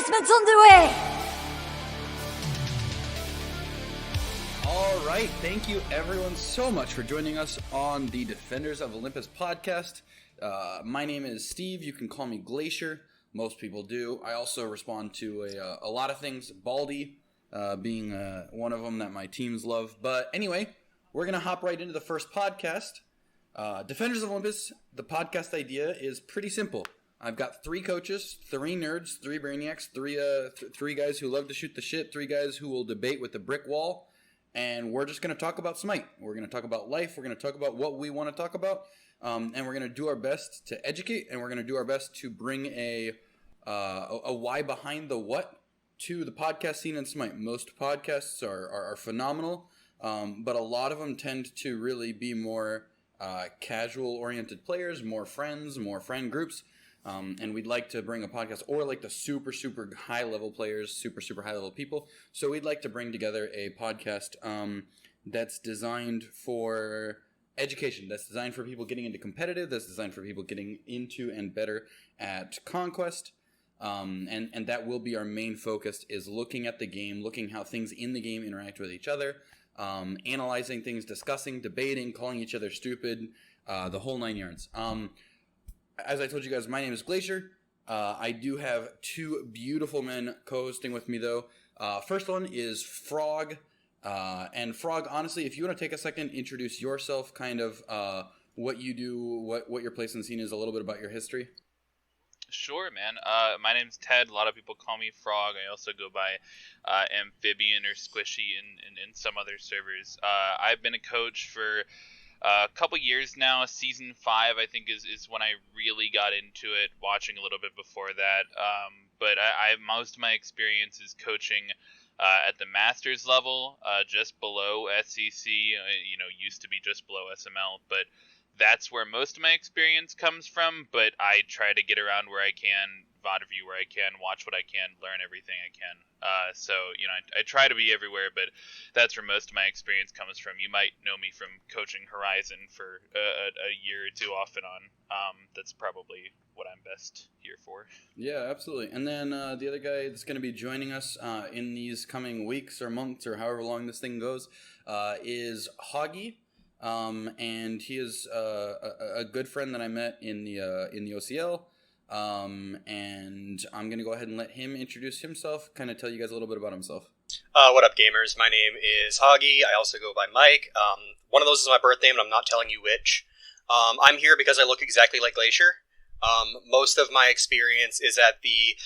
Reinforcements on the way! All right, thank you everyone so much for joining us on the Defenders of Olympus podcast. My name is Steve. You can call me Glacier. Most people do. I also respond to a lot of things, Baldy being one of them that my teams love. But anyway, we're going to hop right into the first podcast. Defenders of Olympus, the podcast idea is pretty simple. I've got 3 coaches, 3 nerds, 3 brainiacs, 3 guys who love to shoot the shit, 3 guys who will debate with the brick wall, and we're just going to talk about Smite. We're going to talk about life. We're going to talk about what we want to talk about, and we're going to do our best to educate, and we're going to do our best to bring a why behind the what to the podcast scene in Smite. Most podcasts are phenomenal, but a lot of them tend to really be more casual-oriented players, more friends, more friend groups. And we'd like to bring a podcast, or like the super, super high-level players, super, super high-level people. So we'd like to bring together a podcast that's designed for education, that's designed for people getting into competitive, that's designed for people getting into and better at Conquest. And that will be our main focus, is looking at the game, looking how things in the game interact with each other, analyzing things, discussing, debating, calling each other stupid, the whole 9 yards. As I told you guys, my name is Glacier. I do have 2 beautiful men co-hosting with me, though. First one is Frog. And Frog, honestly, if you want to take a second, introduce yourself, kind of what you do, what your place in the scene is, a little bit about your history. Sure, man. My name's Ted. A lot of people call me Frog. I also go by Amphibian or Squishy in some other servers. I've been a coach for a couple years now. Season 5, I think, is when I really got into it, watching a little bit before that. But I most of my experience is coaching at the Masters level, just below SCC. Used to be just below SML, but that's where most of my experience comes from. But I try to get around where I can, VOD review where I can, watch what I can, learn everything I can. I try to be everywhere, but that's where most of my experience comes from. You might know me from coaching Horizon for a year or 2 off and on. That's probably what I'm best here for. Yeah, absolutely. And then the other guy that's going to be joining us in these coming weeks or months or however long this thing goes is Hoggy. And he is a good friend that I met in the OCL. And I'm going to go ahead and let him introduce himself, kind of tell you guys a little bit about himself. What up, gamers? My name is Hoggy. I also go by Mike. One of those is my birth name, and I'm not telling you which. I'm here because I look exactly like Glacier. Most of my experience is at the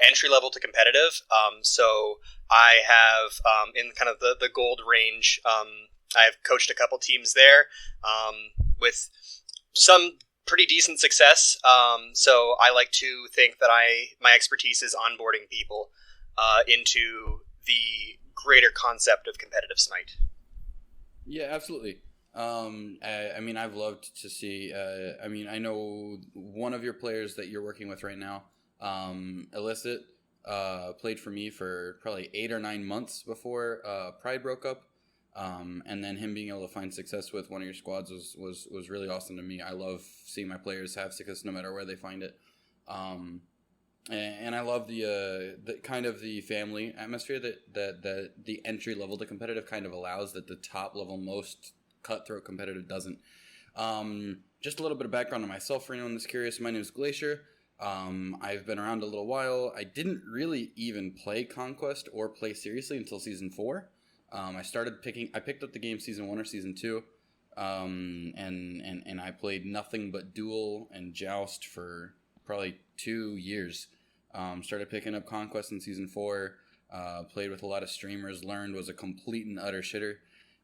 entry level to competitive. So I have, in kind of the gold range, I've coached a couple teams there with some pretty decent success. So I like to think that my expertise is onboarding people into the greater concept of competitive Smite. Yeah, absolutely. I've loved to see. I know one of your players that you're working with right now, Illicit, played for me for probably 8 or 9 months before Pride broke up. And then him being able to find success with one of your squads was really awesome to me. I love seeing my players have success no matter where they find it. And I love the kind of the family atmosphere that the entry level to competitive kind of allows, that the top level most cutthroat competitive doesn't. Just a little bit of background on myself for anyone that's curious. My name is Glacier. I've been around a little while. I didn't really even play Conquest or play seriously until Season 4. I picked up the game Season 1 or Season 2, and I played nothing but Duel and Joust for probably 2 years. Started picking up Conquest in Season 4, played with a lot of streamers, learned, was a complete and utter shitter.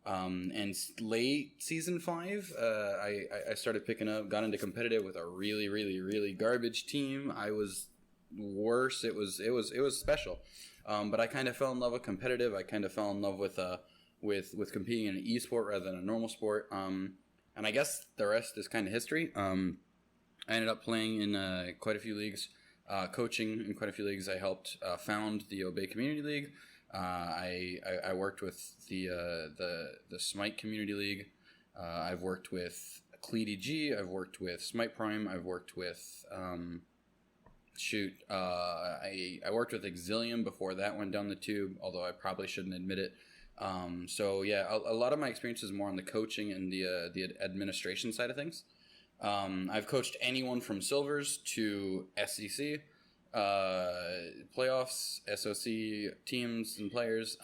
And late Season 5, I started picking up, got into competitive with a really, really, really garbage team. I was worse. It was special. But I kind of fell in love with competitive. I kind of fell in love with competing in an esport rather than a normal sport. And I guess the rest is kind of history. I ended up playing in quite a few leagues, coaching in quite a few leagues. I helped found the Obey Community League. I worked with the Smite Community League. I've worked with CleDG. I've worked with Smite Prime. I've worked with shoot, I worked with Exilium before that went down the tube, although I probably shouldn't admit it. So yeah, a lot of my experience is more on the coaching and the administration side of things. I've coached anyone from silvers to SEC, playoffs, SOC teams and players.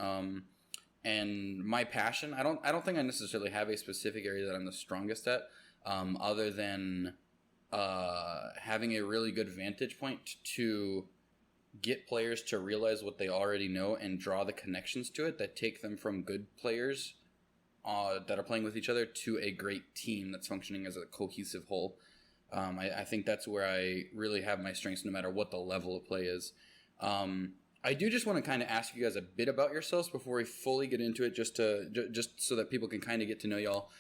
And my passion, I don't think I necessarily have a specific area that I'm the strongest at, other than having a really good vantage point to get players to realize what they already know and draw the connections to it that take them from good players that are playing with each other to a great team that's functioning as a cohesive whole. I think that's where I really have my strengths, no matter what the level of play is. I do just want to kind of ask you guys a bit about yourselves before we fully get into it, just so that people can kind of get to know y'all.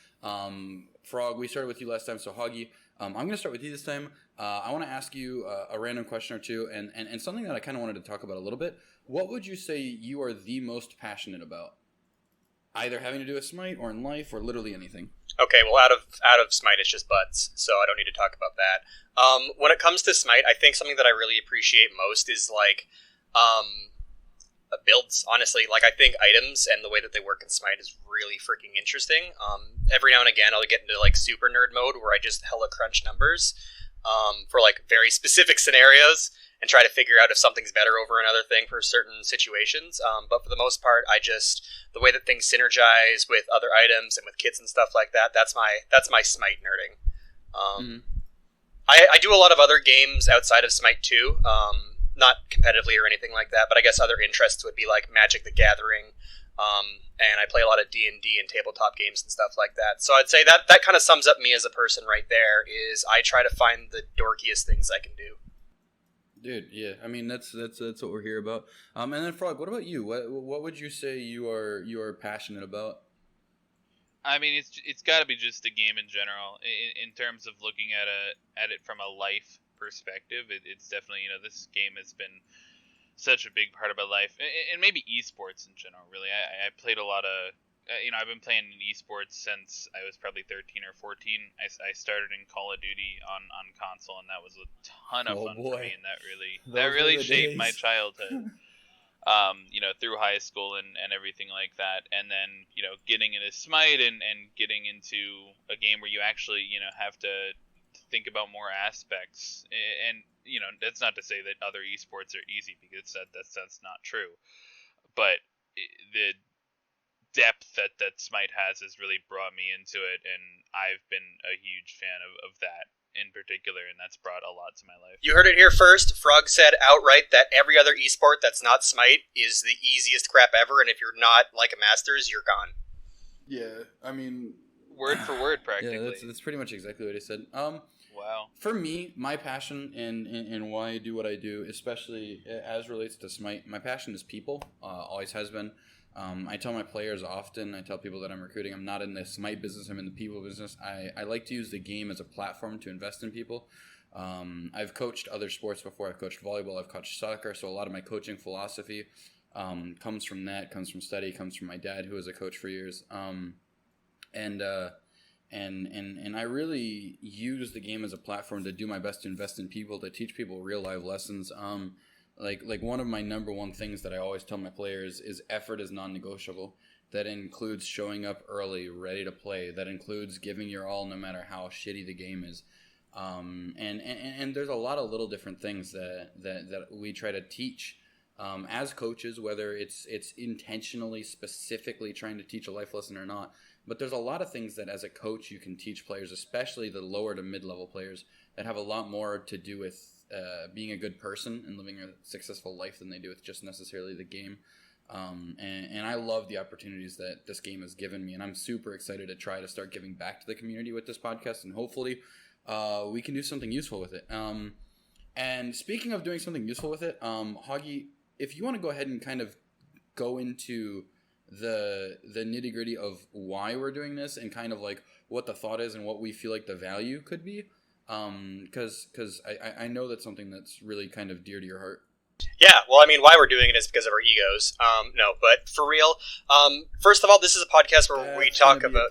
Frog, we started with you last time, so Hoggy, I'm going to start with you this time. I want to ask you a random question or two, and something that I kind of wanted to talk about a little bit. What would you say you are the most passionate about? Either having to do with Smite or in life or literally anything. Okay, well, out of Smite, it's just butts, so I don't need to talk about that. When it comes to Smite, I think something that I really appreciate most is, like, builds, honestly. Like, I think items and the way that they work in Smite is really freaking interesting. Every now and again, I'll get into, like, super nerd mode where I just hella crunch numbers for, like, very specific scenarios and try to figure out if something's better over another thing for certain situations. But for the most part, the way that things synergize with other items and with kits and stuff like that, that's my Smite nerding. I do a lot of other games outside of Smite too, not competitively or anything like that, but I guess other interests would be like Magic the Gathering, and I play a lot of D&D and tabletop games and stuff like that. So I'd say that kind of sums up me as a person right there, is I try to find the dorkiest things I can do. Dude, yeah, I mean that's what we're here about. And then Frog, what about you? What would you say you are passionate about? I mean, it's got to be just the game in general. In terms of looking at it from a life perspective, it's definitely, this game has been such a big part of my life, and maybe esports in general. Really, I played a lot of. I've been playing esports since I was probably 13 or 14. I started in Call of Duty on console, and that was a ton of fun for me, and that really shaped my childhood. Through high school and everything like that, and then getting into Smite and getting into a game where you actually have to think about more aspects, and that's not to say that other esports are easy, because that's not true, but the depth that Smite has really brought me into it, and I've been a huge fan of that in particular, and that's brought a lot to my life. You heard it here first. Frog said outright that every other esport that's not Smite is the easiest crap ever, and if you're not like a Masters, you're gone. Yeah, I mean, word for word, practically. Yeah, that's pretty much exactly what I said. Wow. For me, my passion and why I do what I do, especially as relates to Smite, my passion is people. Always has been. I tell my players often, I tell people that I'm recruiting, I'm not in the Smite business, I'm in the people business. I like to use the game as a platform to invest in people. I've coached other sports before. I've coached volleyball, I've coached soccer, so a lot of my coaching philosophy comes from that, comes from study, comes from my dad, who was a coach for years. And I really use the game as a platform to do my best to invest in people, to teach people real life lessons. Like one of my number one things that I always tell my players is effort is non-negotiable. That includes showing up early, ready to play. That includes giving your all no matter how shitty the game is. And there's a lot of little different things that we try to teach as coaches, whether it's intentionally, specifically trying to teach a life lesson or not. But there's a lot of things that as a coach you can teach players, especially the lower to mid-level players, that have a lot more to do with being a good person and living a successful life than they do with just necessarily the game. And I love the opportunities that this game has given me, and I'm super excited to try to start giving back to the community with this podcast, and hopefully we can do something useful with it. And speaking of doing something useful with it, Hoggy, if you want to go ahead and kind of go into the nitty-gritty of why we're doing this and kind of like what the thought is and what we feel like the value could be, because I know that's something that's really kind of dear to your heart. Yeah, well, I mean, why we're doing it is because of our egos. No, but for real, first of all, this is a podcast where we talk about...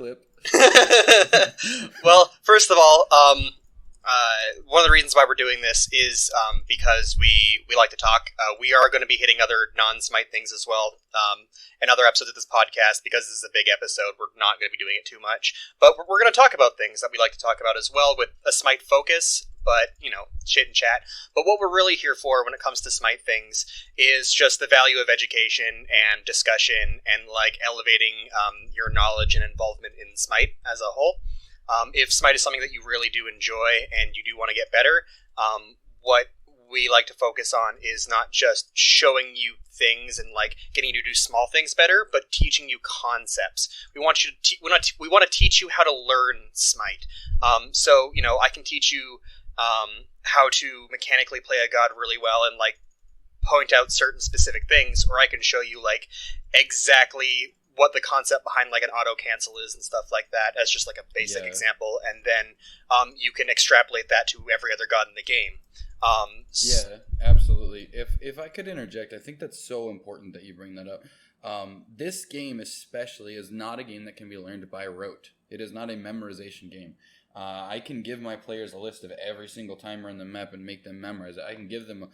Well, first of all, one of the reasons why we're doing this is because we like to talk. We are going to be hitting other non-Smite things as well, and other episodes of this podcast. Because this is a big episode, we're not going to be doing it too much. But we're going to talk about things that we like to talk about as well, with a Smite focus, but, chit and chat. But what we're really here for when it comes to Smite things is just the value of education and discussion and, elevating your knowledge and involvement in Smite as a whole. If Smite is something that you really do enjoy and you do want to get better, what we like to focus on is not just showing you things and getting you to do small things better, but teaching you concepts. We want you to we want to teach you how to learn Smite. So I can teach you how to mechanically play a god really well and point out certain specific things, or I can show you exactly what the concept behind an auto cancel is and stuff like that as just a basic example, and then you can extrapolate that to every other god in the game. Yeah, absolutely. If I could interject, I think that's so important that you bring that up. This game especially is not a game that can be learned by rote. It is not a memorization game. I can give my players a list of every single timer on the map and make them memorize it. I can give them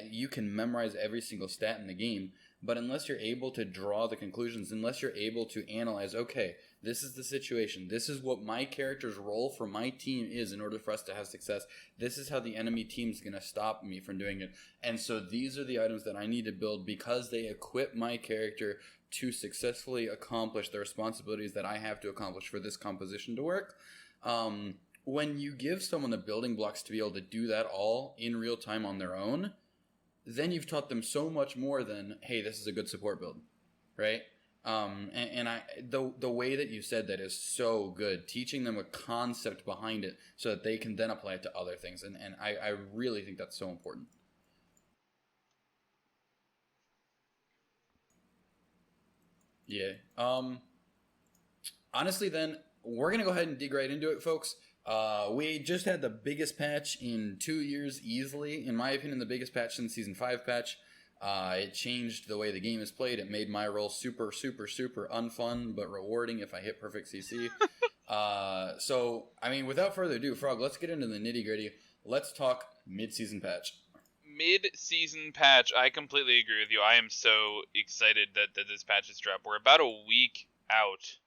you can memorize every single stat in the game, but unless you're able to draw the conclusions, unless you're able to analyze, okay, this is the situation, this is what my character's role for my team is in order for us to have success, this is how the enemy team's going to stop me from doing it, and so these are the items that I need to build because they equip my character to successfully accomplish the responsibilities that I have to accomplish for this composition to work. When you give someone the building blocks to be able to do that all in real time on their own, then you've taught them so much more than, hey, this is a good support build, right? The way that you said that is so good, teaching them a concept behind it so that they can then apply it to other things, and I really think that's so important. Yeah. Honestly, then, we're going to go ahead and dig right into it, folks. We just had the biggest patch in 2 years easily. In my opinion, the biggest patch since Season 5 patch. It changed the way the game is played. It made my role super, super, super unfun, but rewarding if I hit perfect CC. So, without further ado, Frog, let's get into the nitty-gritty. Let's talk Midseason Patch. Mid-season patch, I completely agree with you. I am so excited that this patch has dropped. We're about a week out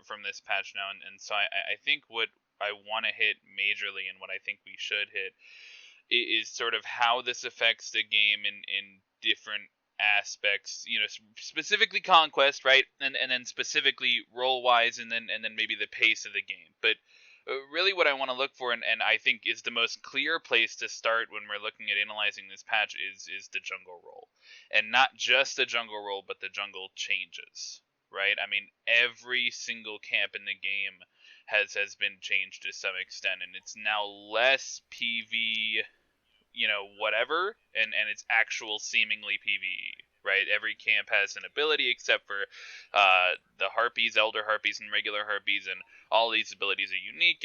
from this patch now, and so I think what I want to hit majorly and what I think we should hit is sort of how this affects the game in different aspects, specifically conquest, right, and then specifically role-wise, and then maybe the pace of the game. But really what I want to look for, and I think is the most clear place to start when we're looking at analyzing this patch is the jungle role. And not just the jungle role, but the jungle changes, right? Every single camp in the game has been changed to some extent, and it's now less PV, whatever, and it's actual seemingly PvE, right? Every camp has an ability except for the harpies, elder harpies, and regular harpies, and all these abilities are unique.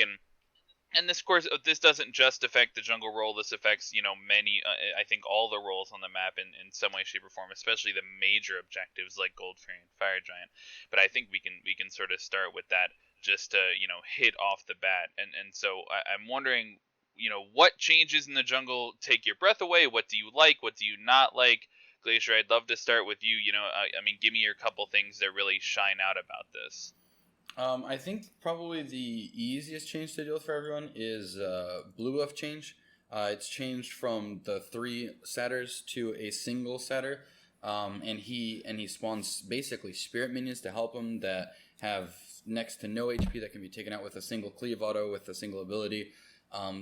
And this, of course, this doesn't just affect the jungle role. This affects, many, I think, all the roles on the map in some way, shape, or form, especially the major objectives like Gold Fury and Fire Giant. But I think we can sort of start with that just to, hit off the bat. And so I'm wondering, what changes in the jungle take your breath away? What do you like? What do you not like? Glacier, I'd love to start with you. Give me your couple things that really shine out about this. I think probably the easiest change to deal with for everyone is blue buff change. It's changed from the 3 satyrs to a single satyr, and he spawns basically spirit minions to help him that have next to no HP that can be taken out with a single cleave auto with a single ability.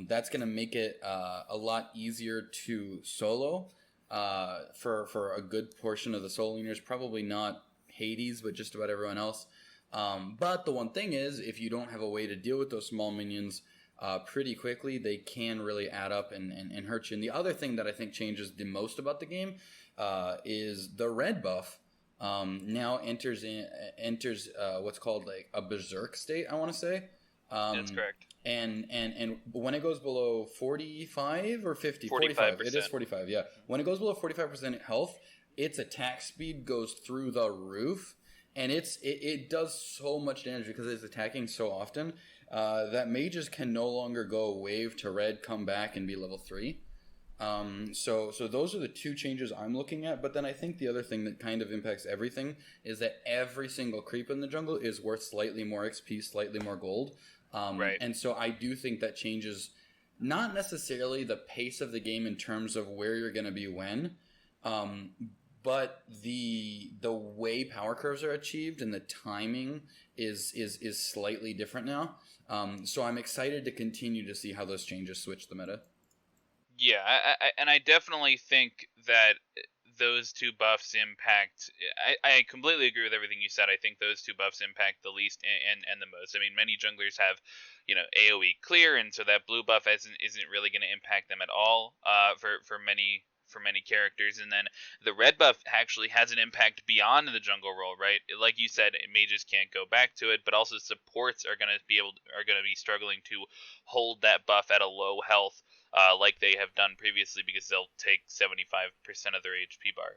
That's going to make it a lot easier to solo for a good portion of the solo leaners. Probably not Hades, but just about everyone else. But the one thing is, if you don't have a way to deal with those small minions pretty quickly, they can really add up and hurt you. And the other thing that I think changes the most about the game is the red buff now enters what's called like a berserk state, I want to say. That's correct. And when it goes below 45 or 50? 45%. It is 45, yeah. When it goes below 45% health, its attack speed goes through the roof. And it does so much damage because it's attacking so often. that mages can no longer go wave to red, come back, and be level 3. So those are the two changes I'm looking at. But then I think the other thing that kind of impacts everything is that every single creep in the jungle is worth slightly more XP, slightly more gold. Right. And so I do think that changes not necessarily the pace of the game in terms of where you're going to be when, but the way power curves are achieved and the timing is slightly different now. So I'm excited to continue to see how those changes switch the meta. Yeah, I definitely think that those two buffs impact. I completely agree with everything you said. I think those two buffs impact the least and the most. I mean, many junglers have, AOE clear, and so that blue buff isn't really going to impact them at all. For many characters, and then the red buff actually has an impact beyond the jungle role, right? Like you said, mages can't go back to it, but also supports are going to be struggling to hold that buff at a low health. Like they have done previously, because they'll take 75% of their HP bar.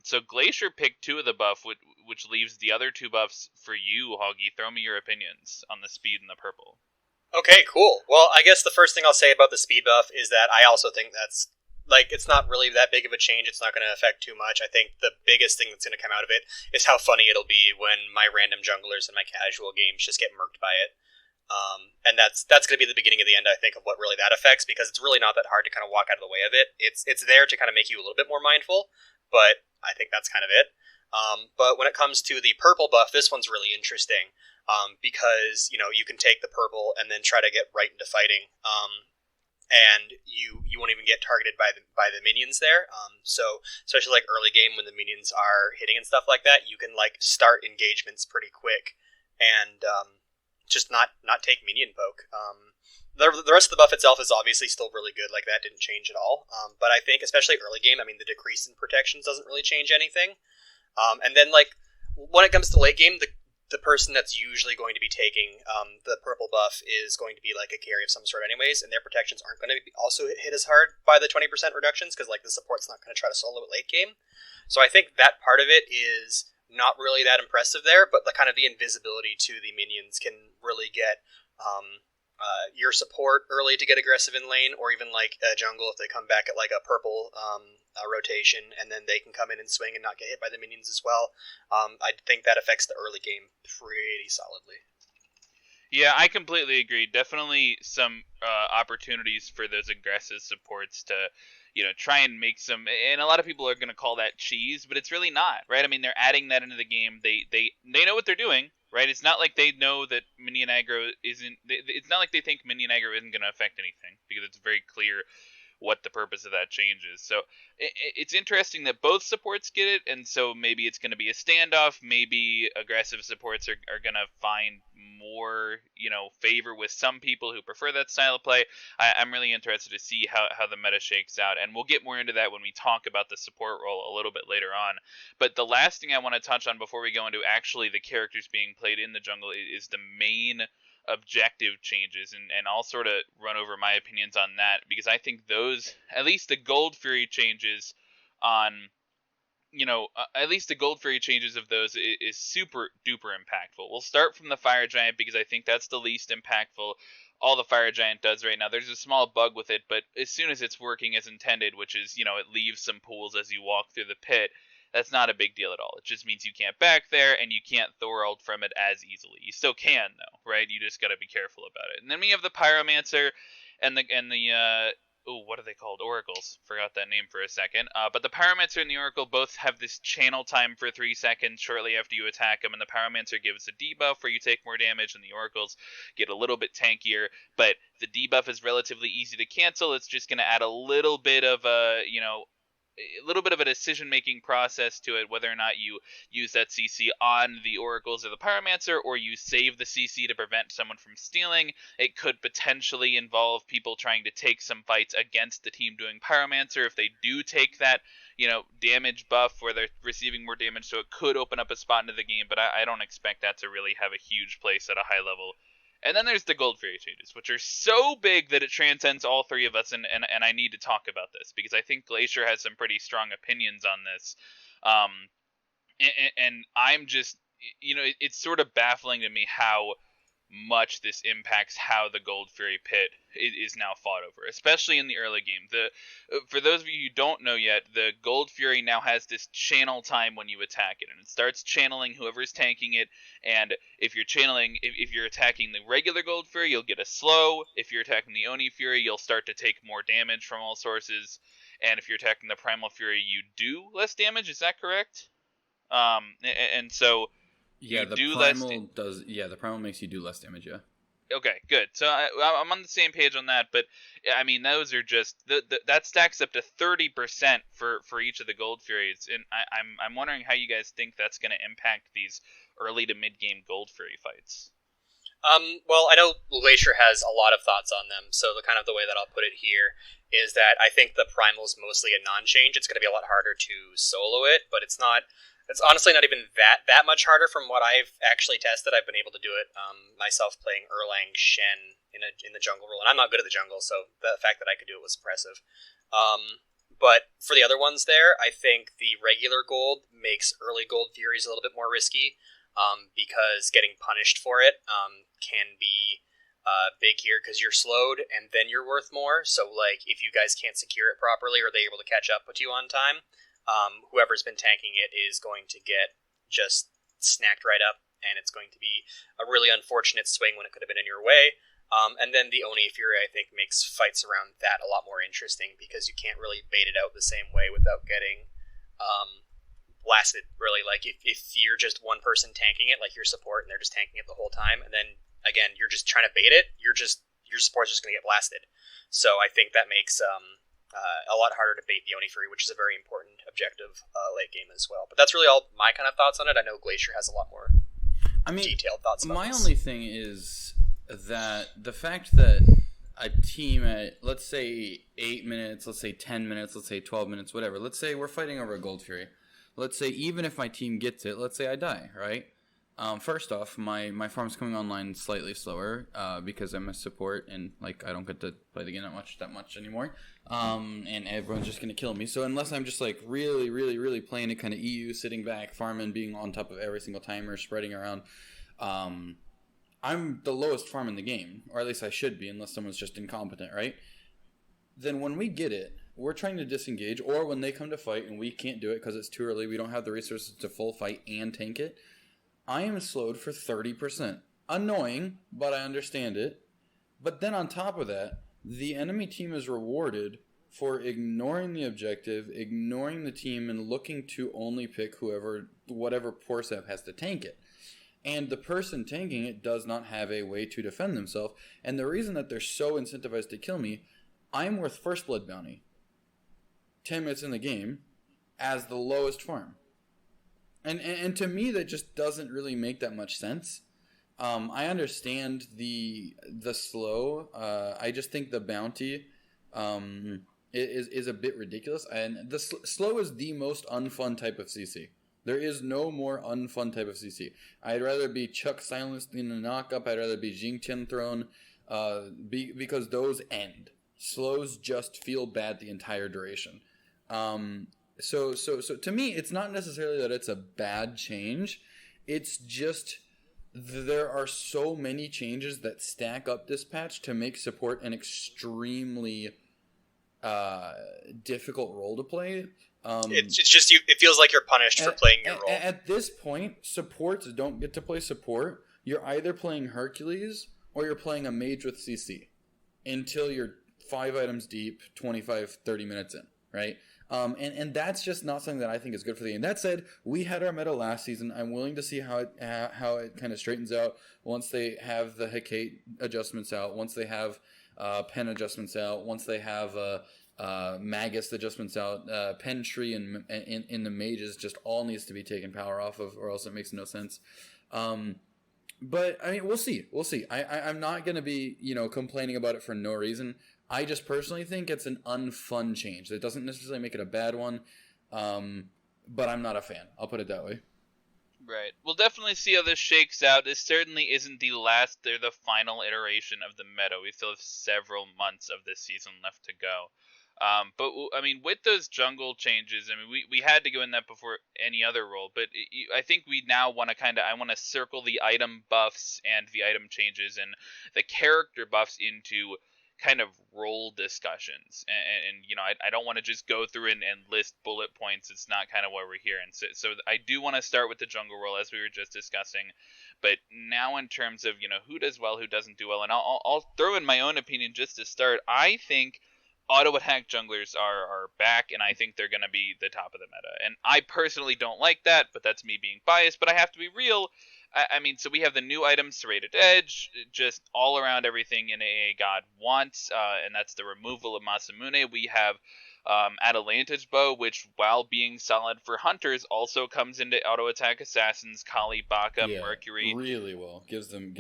So Glacier picked 2 of the buff, which leaves the other 2 buffs for you, Hoggy. Throw me your opinions on the speed and the purple. Okay, cool. Well, I guess the first thing I'll say about the speed buff is that I also think that's, it's not really that big of a change. It's not going to affect too much. I think the biggest thing that's going to come out of it is how funny it'll be when my random junglers in my casual games just get murked by it. And that's going to be the beginning of the end, I think, of what really that affects, because it's really not that hard to kind of walk out of the way of it. It's there to kind of make you a little bit more mindful, but I think that's kind of it. But when it comes to the purple buff, this one's really interesting, because you can take the purple and then try to get right into fighting, and you won't even get targeted by the minions there. So especially like early game when the minions are hitting and stuff like that, you can start engagements pretty quick and just not take minion poke. The rest of the buff itself is obviously still really good. Like, that didn't change at all. But I think especially early game, I mean, the decrease in protections doesn't really change anything. And then when it comes to late game, the person that's usually going to be taking the purple buff is going to be a carry of some sort anyways, and their protections aren't going to be also hit as hard by the 20% reductions, because the support's not going to try to solo it late game. So I think that part of it is not really that impressive there, but the kind of the invisibility to the minions can really get your support early to get aggressive in lane, or even a jungle if they come back at a purple rotation, and then they can come in and swing and not get hit by the minions as well. I think that affects the early game pretty solidly. Yeah, I completely agree. Definitely some opportunities for those aggressive supports to, try and make some. And a lot of people are going to call that cheese, but it's really not, right? I mean, they're adding that into the game. They know what they're doing, right? It's not like they know that minion aggro isn't. It's not like they think minion aggro isn't going to affect anything, because it's very clear what the purpose of that change is. So it's interesting that both supports get it, and so maybe it's going to be a standoff. Maybe aggressive supports are going to find more, favor with some people who prefer that style of play. I'm really interested to see how the meta shakes out, and we'll get more into that when we talk about the support role a little bit later on. But the last thing I want to touch on before we go into actually the characters being played in the jungle is the main objective changes, and I'll sort of run over my opinions on that, because I think those, at least the Gold Fury changes on, at least the Gold Fury changes of those is super duper impactful. We'll start from the Fire Giant, because I think that's the least impactful. All the Fire Giant does right now, there's a small bug with it, but as soon as it's working as intended, which is, it leaves some pools as you walk through the pit, that's not a big deal at all. It just means you can't back there, and you can't Thorald from it as easily. You still can, though, right? You just got to be careful about it. And then we have the Pyromancer and the what are they called? Oracles. Forgot that name for a second. But the Pyromancer and the Oracle both have this channel time for 3 seconds shortly after you attack them, and the Pyromancer gives a debuff where you take more damage, and the Oracles get a little bit tankier. But the debuff is relatively easy to cancel. It's just going to add a little bit of a decision-making process to it, whether or not you use that CC on the Oracles or the Pyromancer, or you save the CC to prevent someone from stealing. It could potentially involve people trying to take some fights against the team doing Pyromancer if they do take that, damage buff where they're receiving more damage, so it could open up a spot into the game, but I don't expect that to really have a huge place at a high level. And then there's the Gold Fury changes, which are so big that it transcends all three of us, and I need to talk about this, because I think Glacier has some pretty strong opinions on this. And I'm just, it's sort of baffling to me how much this impacts how the Gold Fury pit is now fought over, especially in the early game. For those of you who don't know yet, the Gold Fury now has this channel time when you attack it, and it starts channeling whoever's tanking it. And if you're channeling, if you're attacking the regular Gold Fury, you'll get a slow. If you're attacking the Oni Fury, you'll start to take more damage from all sources. And if you're attacking the Primal Fury, you do less damage. Is that correct? And so. Yeah, the primal makes you do less damage, yeah. Okay, good. So I'm on the same page on that, but I mean those are just that stacks up to 30% for each of the Gold Furies, and I'm wondering how you guys think that's going to impact these early to mid game Gold Fury fights. Well, I know Glacier has a lot of thoughts on them, so the way that I'll put it here is that I think the primal is mostly a non-change. It's going to be a lot harder to solo it, but it's not. It's honestly not even that much harder from what I've actually tested. I've been able to do it myself playing Erlang Shen in the jungle role, and I'm not good at the jungle, so the fact that I could do it was impressive. But for the other ones there, I think the regular gold makes early Gold Furies a little bit more risky because getting punished for it can be big here because you're slowed and then you're worth more. So like if you guys can't secure it properly or they're able to catch up with you on time, whoever's been tanking it is going to get just snacked right up, and it's going to be a really unfortunate swing when it could have been in your way. And then the Oni Fury, I think, makes fights around that a lot more interesting because you can't really bait it out the same way without getting blasted, really. Like, if you're just one person tanking it, like your support, and they're just tanking it the whole time, and then, again, you're just trying to bait it, your support's just going to get blasted. So I think that makes a lot harder to bait the Oni Fury, which is a very important objective late game as well. But that's really all my kind of thoughts on it. I know Glacier has a lot more detailed thoughts about this. My only thing is that the fact that a team at, let's say, 8 minutes, let's say 10 minutes, let's say 12 minutes, whatever. Let's say we're fighting over a Gold Fury. Let's say even if my team gets it, let's say I die, right? First off, my farm's coming online slightly slower because I'm a support and like I don't get to play the game that much anymore. And everyone's just gonna kill me. So unless I'm just like really playing it kind of EU, sitting back, farming, being on top of every single timer, spreading around, I'm the lowest farm in the game, or at least I should be, unless someone's just incompetent, right? Then when we get it, we're trying to disengage, or when they come to fight and we can't do it because it's too early, we don't have the resources to full fight and tank it. I am slowed for 30%. Annoying, but I understand it. But then on top of that, the enemy team is rewarded for ignoring the objective, ignoring the team, and looking to only pick whatever poor sap has to tank it. And the person tanking it does not have a way to defend themselves. And the reason that they're so incentivized to kill me, I'm worth first blood bounty 10 minutes in the game as the lowest farm. And to me, that just doesn't really make that much sense. I understand the slow. I just think the bounty is a bit ridiculous. And the slow is the most unfun type of CC. There is no more unfun type of CC. I'd rather be Chuck silenced in a knockup. I'd rather be Jingtian thrown because those end. Slows just feel bad the entire duration. So to me, it's not necessarily that it's a bad change. It's just there are so many changes that stack up this patch to make support an extremely difficult role to play. It's just it feels like you're punished for playing your role. At this point, supports don't get to play support. You're either playing Hercules or you're playing a mage with CC until you're 5 items deep, 25, 30 minutes in, right? And that's just not something that I think is good for the game. That said, we had our meta last season. I'm willing to see how it kind of straightens out once they have the Hecate adjustments out, once they have pen adjustments out, once they have Magus adjustments out. Pen tree and in the mages just all needs to be taken power off of, or else it makes no sense. But I mean, we'll see. I'm not going to be complaining about it for no reason. I just personally think it's an unfun change. That doesn't necessarily make it a bad one, but I'm not a fan. I'll put it that way. Right. We'll definitely see how this shakes out. This certainly isn't the last or the final iteration of the meta. We still have several months of this season left to go. I mean, with those jungle changes, I mean, we had to go in that before any other role, but I think we now want to I want to circle the item buffs and the item changes and the character buffs into kind of role discussions. And you know, I don't want to just go through and list bullet points. It's not kind of why we're here. And so I do want to start with the jungle role, as we were just discussing. But now in terms of, you know, who does well, who doesn't do well, and I'll throw in my own opinion just to start. I think auto attack junglers are back, and I think they're going to be the top of the meta. And I personally don't like that, but that's me being biased. But I have to be real. I mean, so we have the new items, Serrated Edge, just all around everything an AA god wants, and that's the removal of Masamune. We have Atalanta's Bow, which, while being solid for hunters, also comes into auto attack assassins, Kali, Baka, Mercury. Really well. Gives them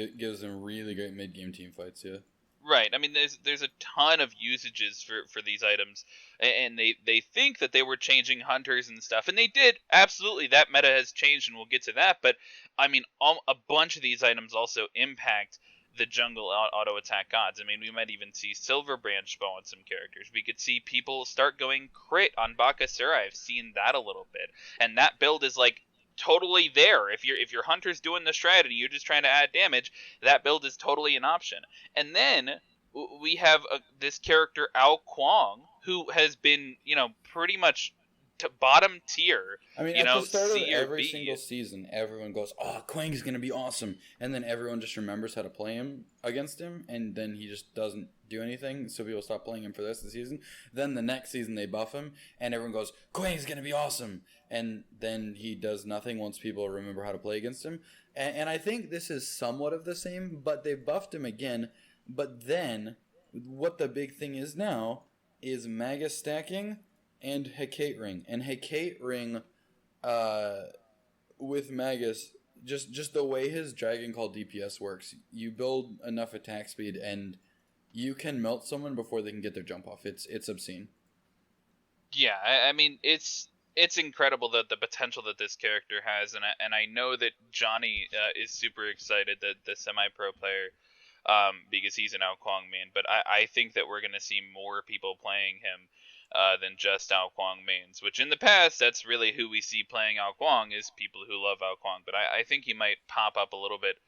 really great mid game team fights. Yeah. Right. I mean, there's a ton of usages for these items, and they think that they were changing hunters and stuff, and they did. Absolutely, that meta has changed, and we'll get to that. But I mean, a bunch of these items also impact the jungle auto attack gods. I mean, we might even see Silver Branch spawn some characters. We could see people start going crit on Bakasura. I've seen that a little bit, and that build is like totally there. If your hunter's doing the strat and you're just trying to add damage, that build is totally an option. And then we have this character Quang, who has been, you know, pretty much bottom tier. I mean, at the start of every single season, everyone goes, "Oh, Quang's gonna be awesome," and then everyone just remembers how to play him against him, and then he just doesn't do anything. So people stop playing him for the rest of the season. Then the next season they buff him, and everyone goes, "Quang's gonna be awesome," and then he does nothing once people remember how to play against him. And I think this is somewhat of the same, but they buffed him again. But then, what the big thing is now is Magus stacking and Hecate Ring. And Hecate Ring, with Magus, just the way his Dragon Call DPS works, you build enough attack speed and you can melt someone before they can get their jump off. It's obscene. Yeah, I mean, it's incredible the potential that this character has, and I know that Johnny is super excited, that the semi-pro player, because he's an Quang main, but I think that we're going to see more people playing him than just Quang mains, which in the past, that's really who we see playing Quang, is people who love Quang, but I think he might pop up a little bit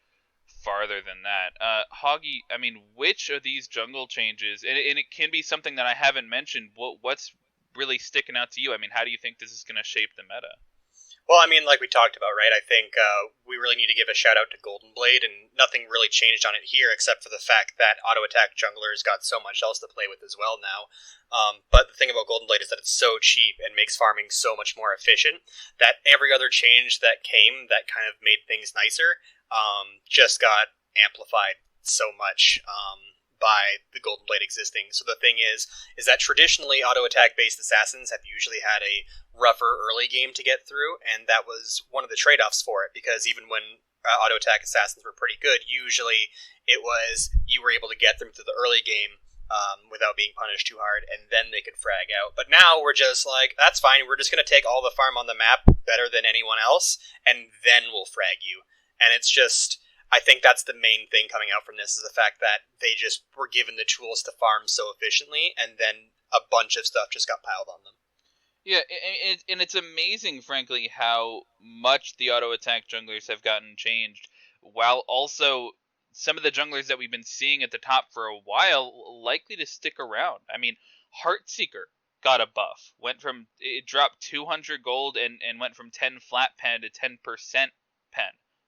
farther than that. Hoggy, I mean, which of these jungle changes, and it can be something that I haven't mentioned, what's really sticking out to you? I mean, how do you think this is going to shape the meta? Well, I mean, like we talked about, right? I think we really need to give a shout out to Golden Blade, and nothing really changed on it here except for the fact that auto attack junglers got so much else to play with as well now. But the thing about Golden Blade is that it's so cheap and makes farming so much more efficient that every other change that came that kind of made things nicer just got amplified so much by the Golden Blade existing. So the thing is that traditionally auto attack based assassins have usually had a rougher early game to get through, and that was one of the trade-offs for it, because even when auto attack assassins were pretty good, usually it was you were able to get them through the early game without being punished too hard, and then they could frag out. But now we're just like, that's fine, we're just going to take all the farm on the map better than anyone else, and then we'll frag you. And it's just, I think that's the main thing coming out from this, is the fact that they just were given the tools to farm so efficiently, and then a bunch of stuff just got piled on them. Yeah, and it's amazing, frankly, how much the auto attack junglers have gotten changed, while also some of the junglers that we've been seeing at the top for a while likely to stick around. I mean, Heartseeker got a buff. It dropped 200 gold and went from 10 flat pen to 10% pen.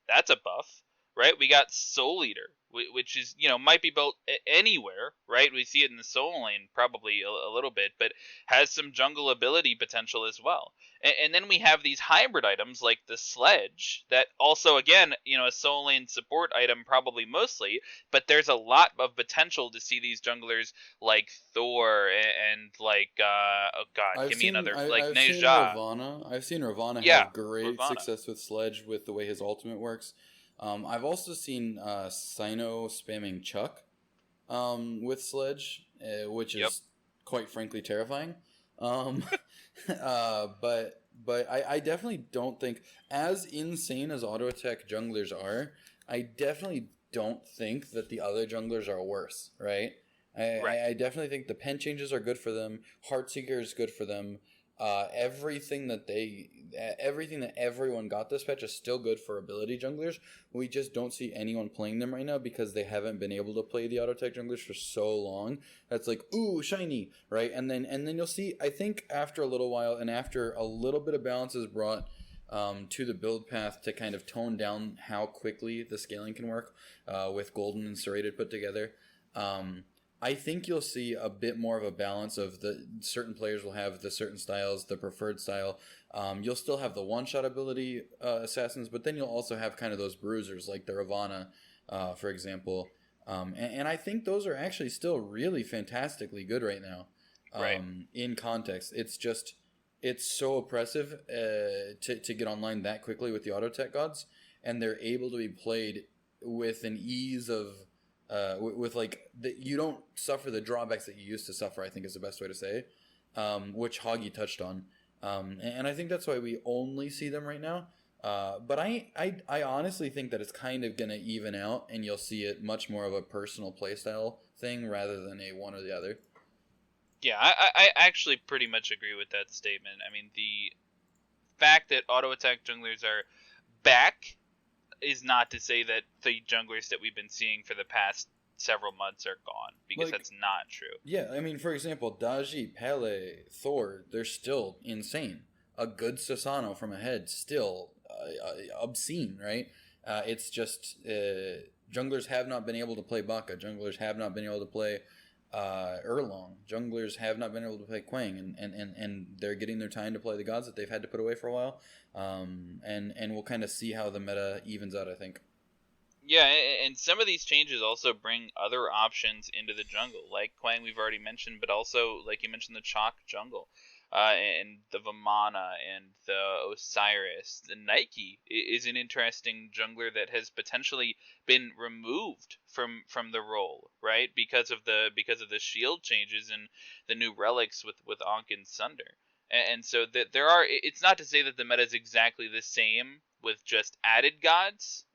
That's a buff, right? We got Soul Eater, which is, you know, might be built anywhere, right? We see it in the Soul Lane probably a little bit, but has some jungle ability potential as well. And then we have these hybrid items like the Sledge that also, again, you know, a Soul Lane support item probably mostly, but there's a lot of potential to see these junglers like Thor and like, give me another, like Neja. I've seen Ravana have great success with Sledge with the way his ultimate works. I've also seen Sino spamming Chuck with Sledge, which is quite frankly terrifying. But I definitely don't think, as insane as auto attack junglers are, I definitely don't think that the other junglers are worse, right? I definitely think the pen changes are good for them. Heartseeker is good for them. Everything that everyone got this patch is still good for ability junglers. We just don't see anyone playing them right now because they haven't been able to play the auto attack junglers for so long. That's like, ooh, shiny, right? And then you'll see, I think after a little while and after a little bit of balance is brought to the build path to kind of tone down how quickly the scaling can work with Golden and Serrated put together. I think you'll see a bit more of a balance of the certain players will have the certain styles, the preferred style. You'll still have the one-shot ability assassins, but then you'll also have kind of those bruisers like the Ravana, for example. And I think those are actually still really fantastically good right now. In context. It's so oppressive to get online that quickly with the auto tech gods, and they're able to be played with an ease of with like you don't suffer the drawbacks that you used to suffer, I think is the best way to say, which Hoggy touched on, and I think that's why we only see them right now. But I honestly think that it's kind of gonna even out, and you'll see it much more of a personal playstyle thing rather than a one or the other. Yeah, I actually pretty much agree with that statement. I mean, the fact that auto attack junglers are back is not to say that the junglers that we've been seeing for the past several months are gone, because that's not true. Yeah, I mean, for example, Daji, Pele, Thor, they're still insane. A good Susano from ahead, still obscene, right? It's just junglers have not been able to play Baka. Junglers have not been able to play Erlong. Junglers have not been able to play Quang, and they're getting their time to play the gods that they've had to put away for a while. And we'll kind of see how the meta evens out, I think. Yeah, and some of these changes also bring other options into the jungle, like Quang we've already mentioned, but also, like you mentioned, the Chalk jungle, and the Vamana and the Osiris. The Nike is an interesting jungler that has potentially been removed from the role, right? Because of the shield changes and the new relics with Ankh and Sunder. And so that it's not to say that the meta is exactly the same with just added gods,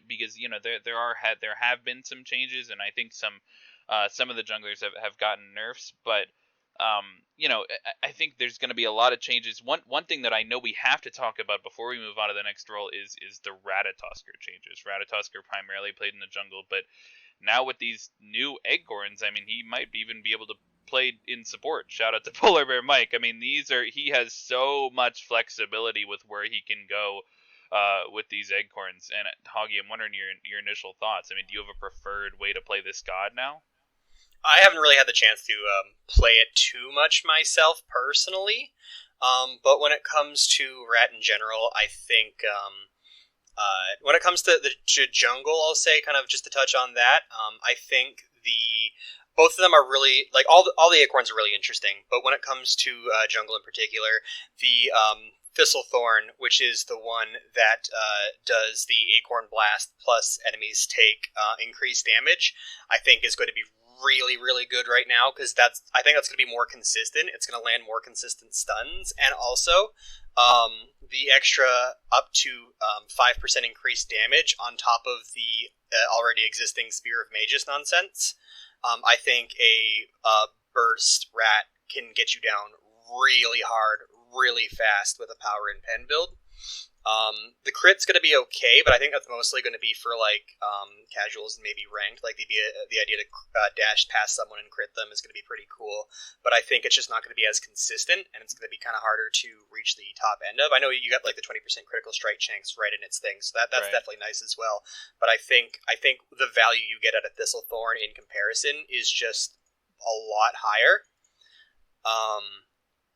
because there have been some changes, and I think some of the junglers have gotten nerfs, but I think there's going to be a lot of changes. One thing that I know we have to talk about before we move on to the next role is the Ratatoskr changes. Ratatoskr primarily played in the jungle, but now with these new Eggcorns, I mean, he might even be able to play in support. Shout out to Polar Bear Mike. I mean, he has so much flexibility with where he can go with these Eggcorns. And Hoggy, I'm wondering your initial thoughts. I mean, do you have a preferred way to play this god now? I haven't really had the chance to play it too much myself personally, but when it comes to Rat in general, I think when it comes to the jungle, I'll say, kind of just to touch on that, I think both of them are really, like, all the acorns are really interesting, but when it comes to jungle in particular, the Thistlethorn, which is the one that does the Acorn Blast plus enemies take increased damage, I think is going to be really, really good right now, because I think that's going to be more consistent. It's going to land more consistent stuns, and also the extra up to 5% increased damage on top of the already existing Spear of Magus nonsense. I think a burst rat can get you down really hard, really fast with a power and pen build. The crit's going to be okay, but I think that's mostly going to be for like casuals and maybe ranked. Like the idea to dash past someone and crit them is going to be pretty cool, but I think it's just not going to be as consistent, and it's going to be kind of harder to reach the top end of. I know you got like the 20% critical strike chance right in its thing, so that's right. Definitely nice as well. But I think the value you get out of Thistlethorn in comparison is just a lot higher.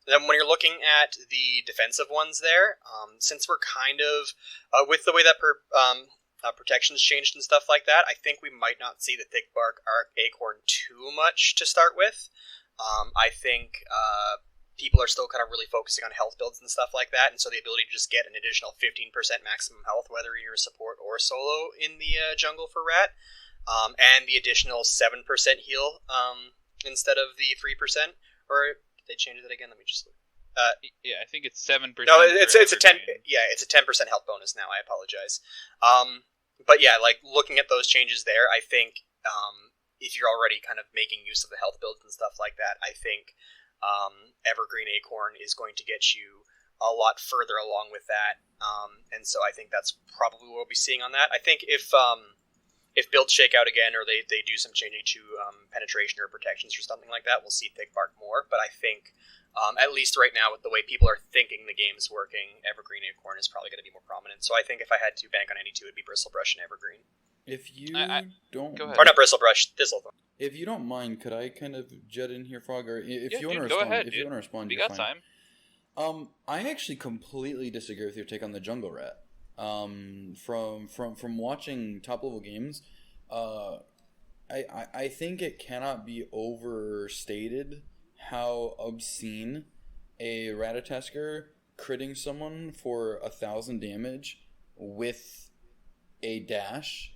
Then when you're looking at the defensive ones there, since we're kind of, with the way that protections changed and stuff like that, I think we might not see the Thick Bark Arc Acorn too much to start with. I think people are still kind of really focusing on health builds and stuff like that, and so the ability to just get an additional 15% maximum health, whether you're support or solo in the jungle for Rat, and the additional 7% heal instead of the 3%, or... They changed it again. Let me just look. Yeah, I think it's 7%. No, it's a 10. Yeah, it's a 10% health bonus now. I apologize. But yeah, like looking at those changes there, I think if you're already kind of making use of the health builds and stuff like that, I think Evergreen Acorn is going to get you a lot further along with that. And so I think that's probably what we'll be seeing on that. I think if builds shake out again, or they do some changing to penetration or protections or something like that, we'll see Thick Bark more. But I think, at least right now, with the way people are thinking the game's working, Evergreen Acorn is probably going to be more prominent. So I think if I had to bank on any two, it'd be Bristlebrush and Evergreen. If you don't... Go ahead. Or not Bristlebrush, Thistlethorn. If you don't mind, could I kind of jet in here, Frog? Or if you want to go respond, ahead, if you want to respond, we you're got fine. time. I actually completely disagree with your take on the Jungle Rat. From watching top level games, I think it cannot be overstated how obscene a Ratatoskr critting someone for 1,000 damage with a dash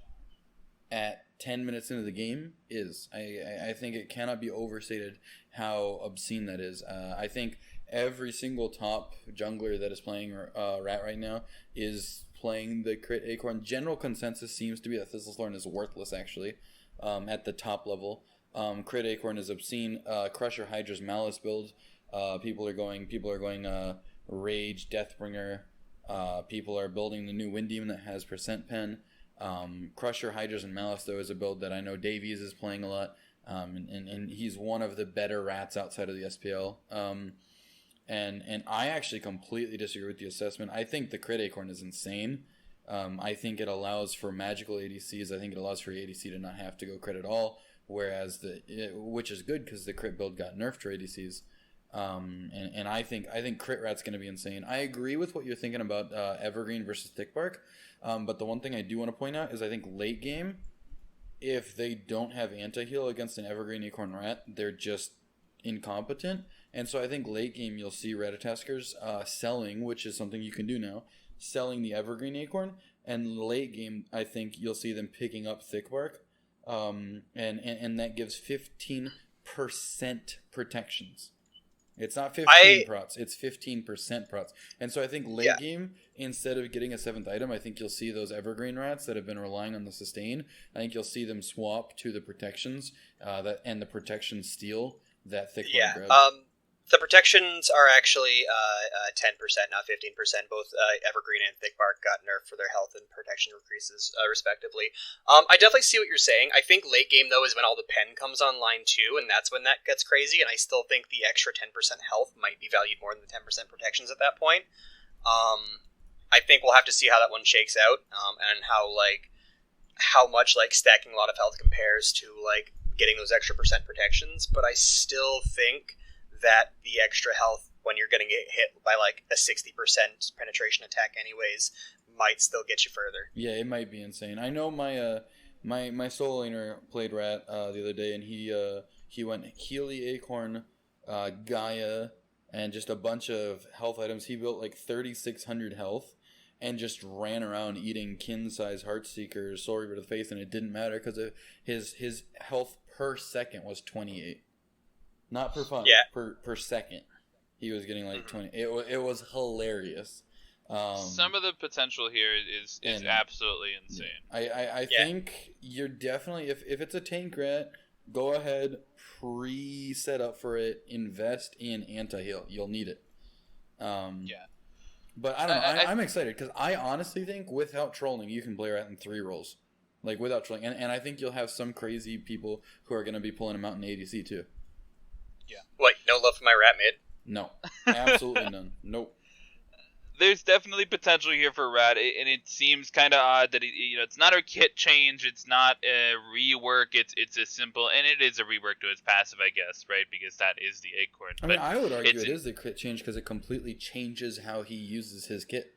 at 10 minutes into the game is. I think it cannot be overstated how obscene that is. I think every single top jungler that is playing Rat right now is playing the crit Acorn. General consensus seems to be that Thistlethorn is worthless, actually, at the top level. Crit Acorn is obscene. Crusher Hydra's Malice build. People are going Rage, Deathbringer. People are building the new Wind Demon that has percent pen. Crusher Hydras and Malice, though, is a build that I know Davies is playing a lot. And he's one of the better rats outside of the SPL. And I actually completely disagree with the assessment. I think the crit Acorn is insane. I think it allows for magical ADCs. I think it allows for ADC to not have to go crit at all. Whereas which is good because the crit build got nerfed for ADCs. And I think crit rat's going to be insane. I agree with what you're thinking about Evergreen versus Thickbark. But the one thing I do want to point out is I think late game, if they don't have anti-heal against an Evergreen Acorn Rat, they're just incompetent. And so I think late game you'll see Ratatoskrs selling, which is something you can do now, selling the Evergreen Acorn. And late game, I think you'll see them picking up Thickbark. And that gives 15% protections. It's not 15 prots, it's 15% prots. And so I think late game, instead of getting a 7th item, I think you'll see those Evergreen Rats that have been relying on the sustain. I think you'll see them swap to the protections and the protection steal that Thickbark grabs. The protections are actually 10%, not 15%. Both Evergreen and Thickbark got nerfed for their health and protection increases, respectively. I definitely see what you're saying. I think late game, though, is when all the pen comes online, too, and that's when that gets crazy, and I still think the extra 10% health might be valued more than the 10% protections at that point. I think we'll have to see how that one shakes out, and how much stacking a lot of health compares to, getting those extra percent protections, but I still think that the extra health when you're getting hit by a 60% penetration attack anyways might still get you further. Yeah, it might be insane. I know my solo laner played Rat the other day, and he went Healy Acorn, Gaea, and just a bunch of health items. He built 3,600 health and just ran around eating kin-size Heartseekers, Soul Reaver to the face, and it didn't matter because his health per second was 28. Not per fun, per second. He was getting 20. It was hilarious. Some of the potential here is absolutely insane. I think you're definitely, if it's a tank rat, go ahead, pre-set up for it, invest in anti-heal. You'll need it. But I don't know. I'm excited because I honestly think without trolling, you can play rat in 3 roles. Without trolling. And I think you'll have some crazy people who are going to be pulling him out in ADC too. Yeah. What, no love for my rat mid? No. Absolutely none. Nope. There's definitely potential here for Rat, and it seems kind of odd that it's not a kit change, it's not a rework, it's a simple, and it is a rework to his passive, I guess, right? Because that is the Acorn. I mean, I would argue it is a kit change because it completely changes how he uses his kit.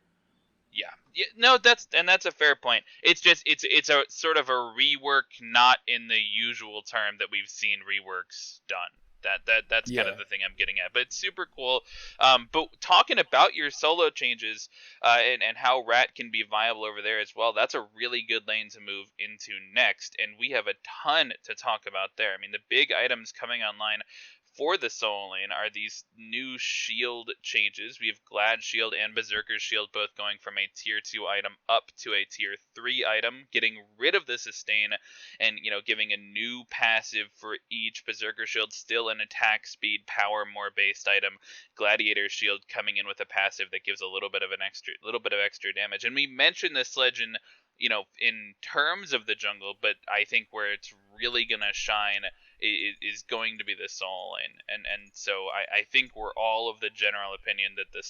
Yeah, no, that's a fair point. It's just it's a sort of a rework, not in the usual term that we've seen reworks done. That's kind of the thing I'm getting at, but it's super cool. But talking about your solo changes and how Rat can be viable over there as well, that's a really good lane to move into next, and we have a ton to talk about there. I mean, the big items coming online for the solo lane are these new shield changes. We have Glad Shield and Berserker's Shield both going from a tier 2 item up to a tier 3 item, getting rid of the sustain and, giving a new passive for each. Berserker Shield still an attack speed power more based item. Gladiator Shield coming in with a passive that gives a little bit of extra damage. And we mentioned the sledge in terms of the jungle, but I think where it's really gonna shine is going to be the solo lane, and so I think we're all of the general opinion that the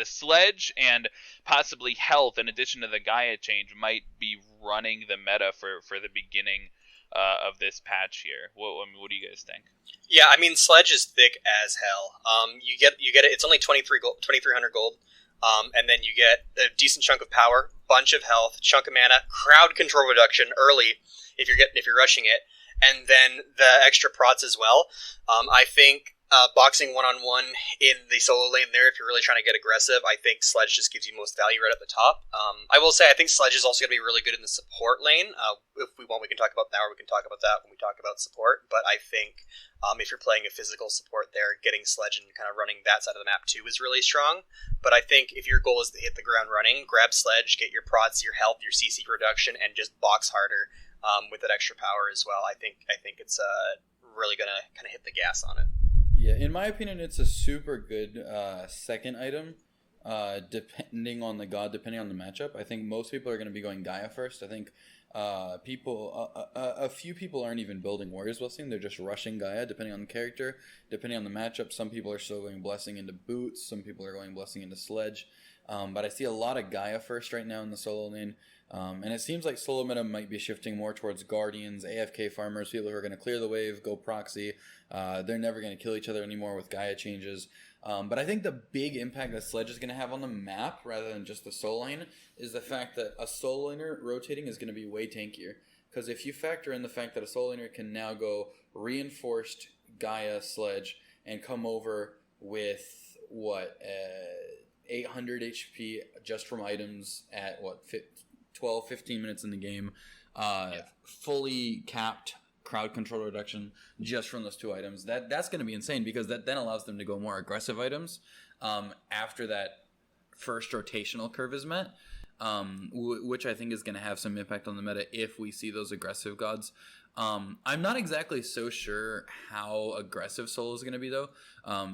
sledge and possibly health, in addition to the Gaea change, might be running the meta for the beginning of this patch here. What do you guys think? Yeah, I mean, Sledge is thick as hell. You get it. It's only 2,300 gold. And then you get a decent chunk of power, bunch of health, chunk of mana, crowd control reduction early if you're rushing it, and then the extra prots as well. I think boxing one-on-one in the solo lane there, if you're really trying to get aggressive, I think Sledge just gives you most value right at the top. I will say I think Sledge is also going to be really good in the support lane. If we want, we can talk about that, or we can talk about that when we talk about support. But I think if you're playing a physical support there, getting Sledge and kind of running that side of the map too is really strong. But I think if your goal is to hit the ground running, grab Sledge, get your prots, your health, your CC reduction, and just box harder with that extra power as well. I think it's really going to kind of hit the gas on it. Yeah, in my opinion, it's a super good second item, depending on the god, depending on the matchup. I think most people are going to be going Gaea first. I think a few people aren't even building Warrior's Blessing. They're just rushing Gaea, depending on the character, depending on the matchup. Some people are still going Blessing into Boots. Some people are going Blessing into Sledge. But I see a lot of Gaea first right now in the solo lane. And it seems like solo meta might be shifting more towards Guardians, AFK farmers, people who are going to clear the wave, go proxy. They're never going to kill each other anymore with Gaea changes. But I think the big impact that Sledge is going to have on the map, rather than just the solo lane, is the fact that a solo laner rotating is going to be way tankier. Because if you factor in the fact that a solo laner can now go reinforced Gaea Sledge and come over with, 800 HP just from items at, 12, 15 minutes in the game, fully capped crowd control reduction just from those two items. That's going to be insane, because that then allows them to go more aggressive items after that first rotational curve is met, which I think is going to have some impact on the meta if we see those aggressive gods. I'm not exactly so sure how aggressive solo is going to be though,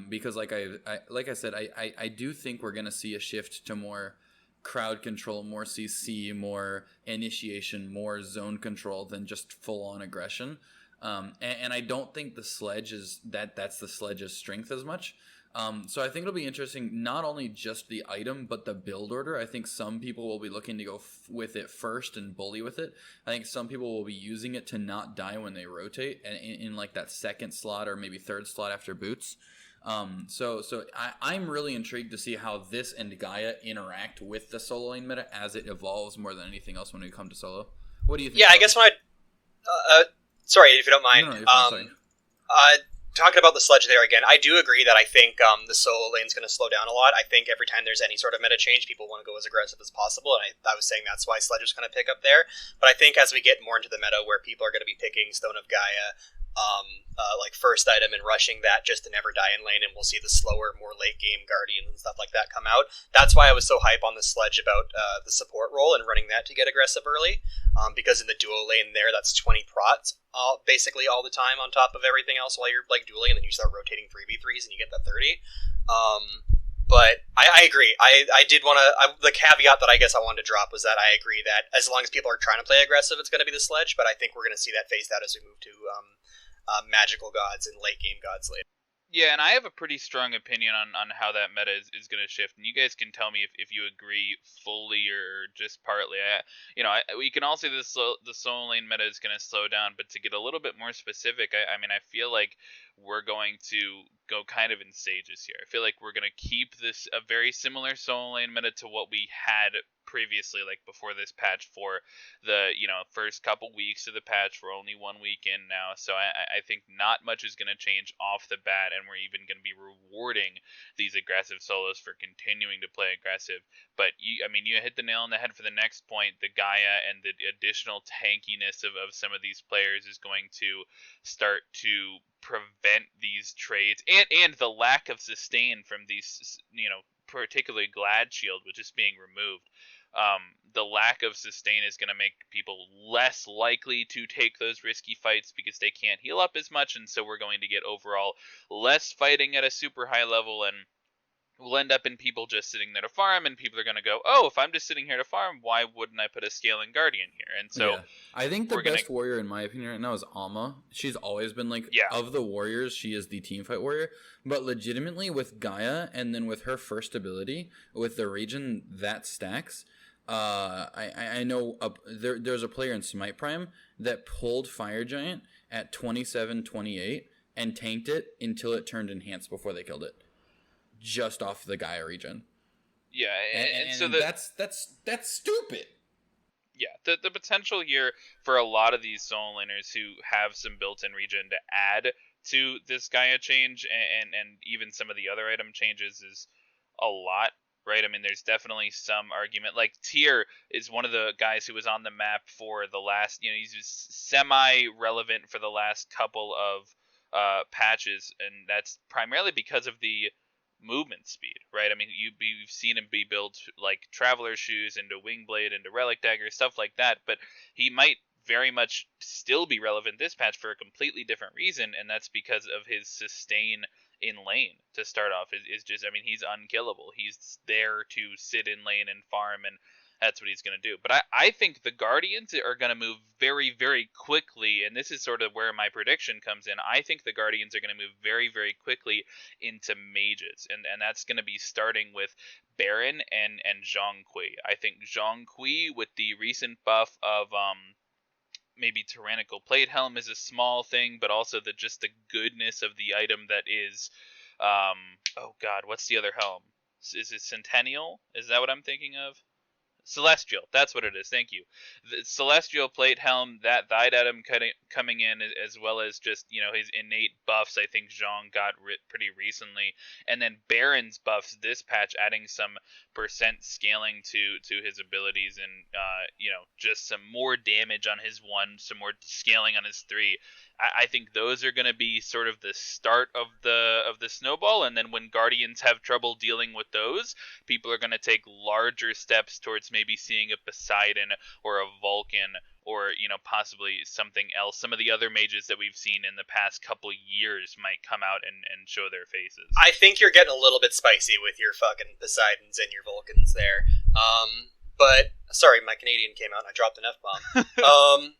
because like I said, I do think we're going to see a shift to more crowd control, more CC, more initiation, more zone control than just full-on aggression. And I don't think the Sledge that's the Sledge's strength as much. So I think it'll be interesting, not only just the item, but the build order. I think some people will be looking to go with it first and bully with it. I think some people will be using it to not die when they rotate, and in like that second slot or maybe third slot after Boots. So I'm really intrigued to see how this and Gaea interact with the solo lane meta as it evolves more than anything else when we come to solo. What do you think? Yeah, I guess when sorry if you don't mind. No, talking about the Sledge there again, I do agree that I think the solo lane's going to slow down a lot. I think every time there's any sort of meta change, people want to go as aggressive as possible, and I was saying that's why Sledge is going to pick up there. But I think as we get more into the meta where people are going to be picking Stone of Gaea, like first item and rushing that just to never die in lane, and we'll see the slower, more late game Guardians and stuff like that come out. That's why I was so hype on the Sledge about the support role and running that to get aggressive early, because in the duo lane there, that's 20 prots basically all the time on top of everything else while you're like dueling, and then you start rotating 3v3s and you get that 30. But I agree. I did want to. The caveat that I guess I wanted to drop was that I agree that as long as people are trying to play aggressive, it's going to be the Sledge. But I think we're going to see that phased out as we move to magical gods and late game gods later. Yeah, and I have a pretty strong opinion on how that meta is going to shift, and you guys can tell me if you agree fully or just partly. We can all say the solo lane meta is going to slow down, but to get a little bit more specific, I mean, I feel like we're going to go kind of in stages here. I feel like we're going to keep this a very similar solo lane meta to what we had previously, like before this patch, for the first couple weeks of the patch. We're only 1 week in now, so I think not much is going to change off the bat, and we're even going to be rewarding these aggressive solos for continuing to play aggressive. But you hit the nail on the head for the next point. The Gaea and the additional tankiness of some of these players is going to start to prevent these trades and the lack of sustain from these, particularly Glad Shield, which is being removed. The lack of sustain is going to make people less likely to take those risky fights because they can't heal up as much, and so we're going to get overall less fighting at a super high level, and we'll end up in people just sitting there to farm, and people are going to go, oh, if I'm just sitting here to farm, why wouldn't I put a Scaling Guardian here? And so I think the best warrior, in my opinion, right now is Alma. She's always been of the warriors, she is the teamfight warrior. But legitimately, with Gaea, and then with her first ability, with the region that stacks, I know there's a player in Smite Prime that pulled Fire Giant at 27-28 and tanked it until it turned enhanced before they killed it. Just off the Gaea region. Yeah, and so that's stupid. Yeah, the potential here for a lot of these solo laners who have some built-in region to add to this Gaea change and even some of the other item changes is a lot, right? I mean, there's definitely some argument. Like, Tyr is one of the guys who was on the map for the last, he's semi-relevant for the last couple of patches, and that's primarily because of the movement speed, right? I mean, you've seen him be built like Traveler Shoes into Wingblade, into Relic Dagger, stuff like that, but he might very much still be relevant this patch for a completely different reason, and that's because of his sustain in lane to start off. Is just, I mean, he's unkillable. He's there to sit in lane and farm, and that's what he's going to do. But I think the Guardians are going to move very, very quickly, and this is sort of where my prediction comes in. I think the Guardians are going to move very, very quickly into mages, and that's going to be starting with Baron and Zhong Kui. I think Zhong Kui, with the recent buff of maybe Tyrannical Plate Helm, is a small thing, but also the goodness of the item that is, oh god, what's the other helm? Is it Centennial? Is that what I'm thinking of? Celestial, that's what it is. Thank you. The Celestial Plate Helm, that item coming in, as well as just his innate buffs. I think Zhong got pretty recently, and then Baron's buffs this patch, adding some percent scaling to his abilities, and just some more damage on his 1, some more scaling on his 3. I think those are going to be sort of the start of the snowball, and then when Guardians have trouble dealing with those, people are going to take larger steps towards maybe seeing a Poseidon or a Vulcan, or possibly something else. Some of the other mages that we've seen in the past couple years might come out and show their faces. I think you're getting a little bit spicy with your fucking Poseidons and your Vulcans there. But sorry, my Canadian came out and I dropped an F-bomb.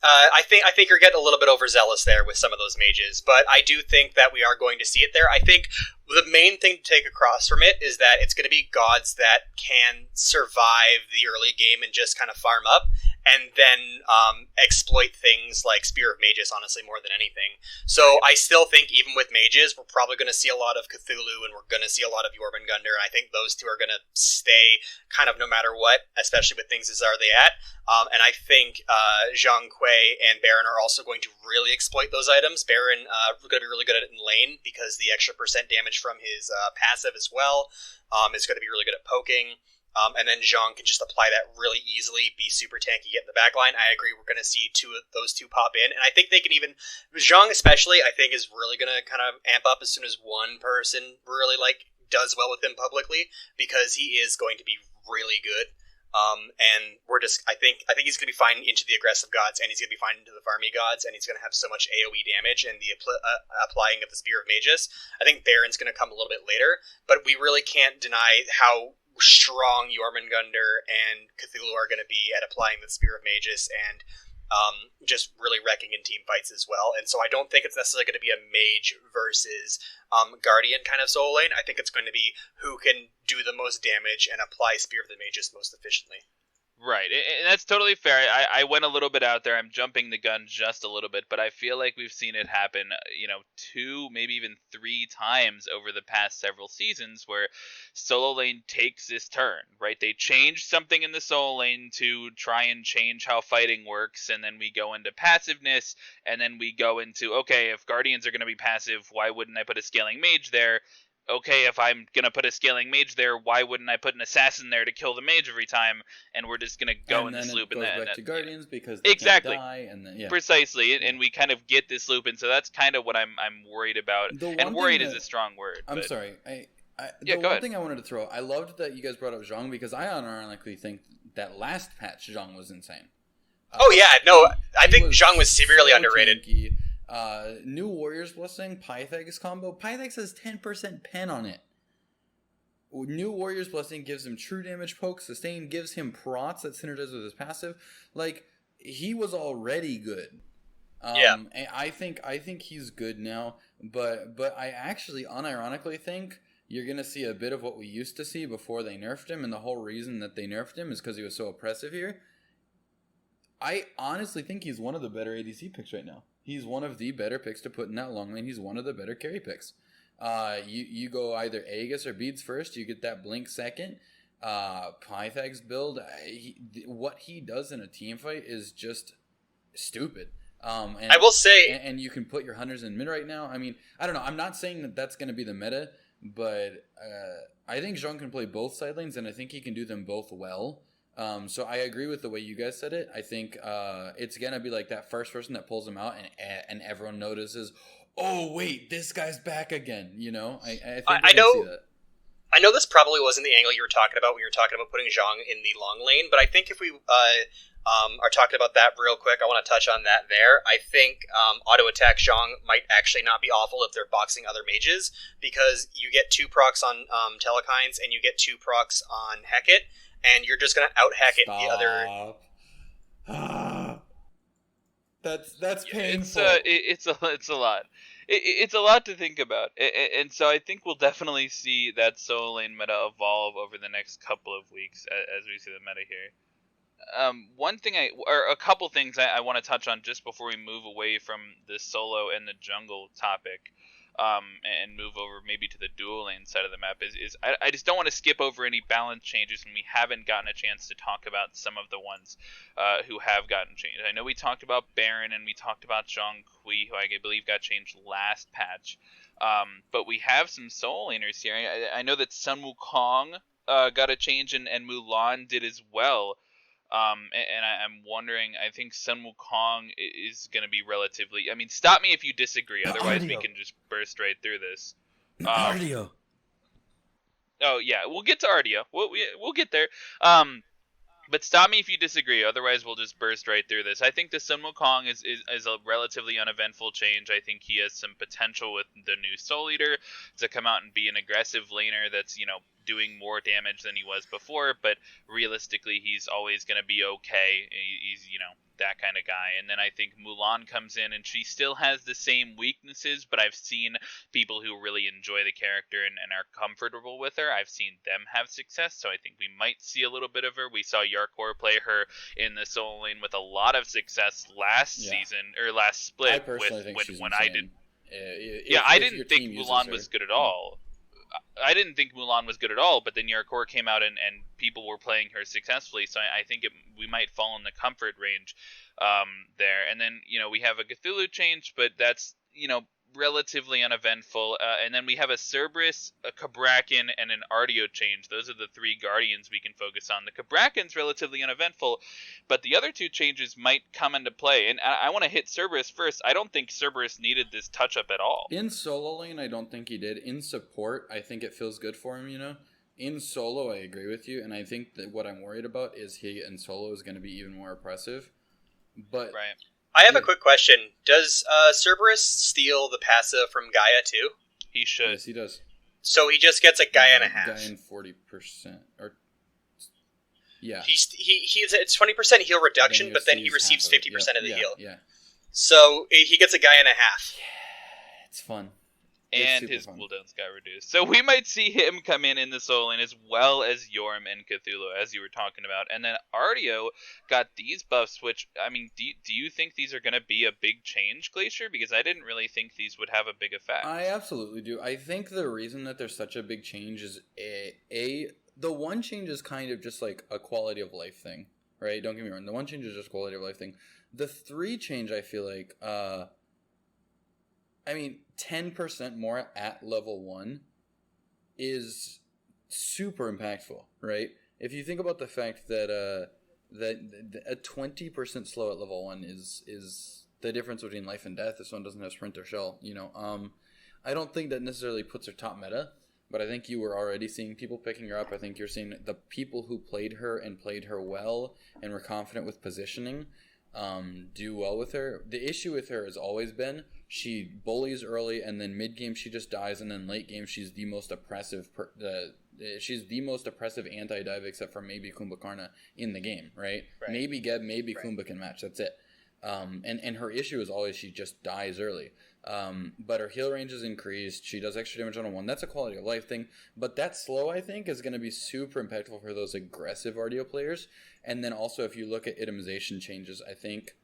I think you're getting a little bit overzealous there with some of those mages, but I do think that we are going to see it there. I think the main thing to take across from it is that it's going to be gods that can survive the early game and just kind of farm up, and then exploit things like Spear of Mages, honestly, more than anything. So I still think even with mages, we're probably going to see a lot of Cthulhu, and we're going to see a lot of Jormungandr, and I think those two are going to stay kind of no matter what, especially with things as are they at. And I think Zhang Kui and Baron are also going to really exploit those items. Baron going to be really good at it in lane because the extra percent damage from his passive as well is going to be really good at poking. And then Zhang can just apply that really easily, be super tanky, get in the back line. I agree, we're going to see those two pop in. And I think they can even, Zhang especially, I think is really going to kind of amp up as soon as one person really does well with him publicly, because he is going to be really good. And I think he's going to be fine into the aggressive gods, and he's going to be fine into the farmy gods, and he's going to have so much AoE damage and the applying of the Spear of Mages. I think Baron's going to come a little bit later, but we really can't deny how strong Jormungandr and Cthulhu are going to be at applying the Spear of Mages and just really wrecking in team fights as well. And so I don't think it's necessarily going to be a mage versus Guardian kind of solo lane. I think it's going to be who can do the most damage and apply Spear of the Mages most efficiently. Right, and that's totally fair. I went a little bit out there. I'm jumping the gun just a little bit, but I feel like we've seen it happen, 2, maybe even 3 times over the past several seasons where solo lane takes this turn, right? They change something in the solo lane to try and change how fighting works, and then we go into passiveness, and then we go into, okay, if Guardians are going to be passive, why wouldn't I put a scaling mage there? okay, if I'm going to put a scaling mage there, why wouldn't I put an assassin there to kill the mage every time? And we're just going to go in this loop. And then it goes back to Guardians because they exactly. can't die. And then, Precisely. And we kind of get this loop. And so that's kind of what I'm worried about. And worried is a strong word. I'm sorry. The one thing I wanted to throw, I loved that you guys brought up Zhang because I unironically think that last patch Zhang was insane. I think Zhang was severely underrated. Tanky. New Warrior's Blessing, Pythagoras combo. Pythagoras has 10% pen on it. New Warrior's Blessing gives him true damage poke. Sustain gives him prots that synergize with his passive. Like, he was already good. And I think he's good now. But I actually unironically think you're going to see a bit of what we used to see before they nerfed him. And the whole reason that they nerfed him is because he was so oppressive here. I honestly think he's one of the better ADC picks right now. He's one of the better picks to put in that long lane. He's one of the better carry picks. You go either Aegis or Beads first. You get that Blink second. Pythagoras build, what he does in a team fight is just stupid. And I will say... And you can put your hunters in mid right now. I mean, I don't know. I'm not saying that that's going to be the meta, but I think Zhang can play both side lanes, and I think he can do them both well. So I agree with the way you guys said it. I think it's going to be like that first person that pulls him out and everyone notices, oh, wait, this guy's back again. You know, I think I know, see that. I know this probably wasn't the angle you were talking about when you were talking about putting Zhang in the long lane, but I think if we are talking about that real quick, I want to touch on that there. I think auto attack Zhang might actually not be awful if they're boxing other mages, because you get 2 procs on Telekines and you get 2 procs on Hecate, and you're just going to out-Hecate the other... That's painful. It's a lot. It's a lot to think about, and so I think we'll definitely see that solo lane meta evolve over the next couple of weeks as we see the meta here. One thing a couple things I want to touch on just before we move away from the solo and the jungle topic, and move over maybe to the dual lane side of the map is I just don't want to skip over any balance changes when we haven't gotten a chance to talk about some of the ones who have gotten changed. I know we talked about Baron and we talked about Zhang Kui, who I believe got changed last patch, but we have some solo laners here. I know that Sun Wukong got a change and Mulan did as well. And I'm wondering, I think Sun Wukong is going to be relatively... I mean, stop me if you disagree, otherwise we can just burst right through this. Ardio. Oh, yeah, we'll get to Ardio. We'll get there. But stop me if you disagree, otherwise we'll just burst right through this. I think the Sun Wukong is a relatively uneventful change. I think he has some potential with the new Soul Eater to come out and be an aggressive laner that's, doing more damage than he was before, but realistically he's always going to be okay. He's that kind of guy. And then I think Mulan comes in and she still has the same weaknesses, but I've seen people who really enjoy the character and are comfortable with her. I've seen them have success, so I think we might see a little bit of her. We saw Yarkor play her in the solo lane with a lot of success last season, or last split. I personally think she's insane. I did. I didn't think Mulan was good at all. I didn't think Mulan was good at all, but then Yarkor came out and people were playing her successfully, so I think we might fall in the comfort range there. And then, we have a Cthulhu change, but that's, relatively uneventful. And then we have a Cerberus, a Cabrakan, and an Ardio change. Those are the 3 Guardians we can focus on. The Cabrakan's relatively uneventful, but the other 2 changes might come into play. And I want to hit Cerberus first. I don't think Cerberus needed this touch-up at all. In solo lane, I don't think he did. In support, I think it feels good for him, In solo, I agree with you, and I think that what I'm worried about is he in solo is going to be even more oppressive. But right. I have a quick question. Does Cerberus steal the passive from Gaea too? He should. Yes, he does. So he just gets a Gaea and a half. Gaea and 40%. Yeah. It's 20% heal reduction, but then he receives 50% of the heal. Yeah. So he gets a Gaea and a half. Yeah, it's fun. And his cooldowns got reduced. So we might see him come in the solo lane as well as Yorm and Cthulhu, as you were talking about. And then Ardio got these buffs, which, I mean, do you think these are going to be a big change, Glacier? Because I didn't really think these would have a big effect. I absolutely do. I think the reason that there's such a big change is, the one change is kind of just like a quality of life thing, right? Don't get me wrong. The one change is just quality of life thing. The 3 change, I feel like, 10% more at level 1 is super impactful, right? If you think about the fact that a 20% slow at level 1 is the difference between life and death if someone doesn't have sprint or shell, I don't think that necessarily puts her top meta, but I think you were already seeing people picking her up. I think you're seeing the people who played her and played her well and were confident with positioning do well with her. The issue with her has always been she bullies early, and then mid game she just dies, and then late game she's the most oppressive. She's the most oppressive anti-dive, except for maybe Kumbhakarna in the game, right? Maybe Geb, maybe Kumbha can match. That's it. And her issue is always she just dies early. But her heal range is increased. She does extra damage on a 1. That's a quality of life thing. But that slow, I think, is going to be super impactful for those aggressive RDO players. And then also, if you look at itemization changes, I think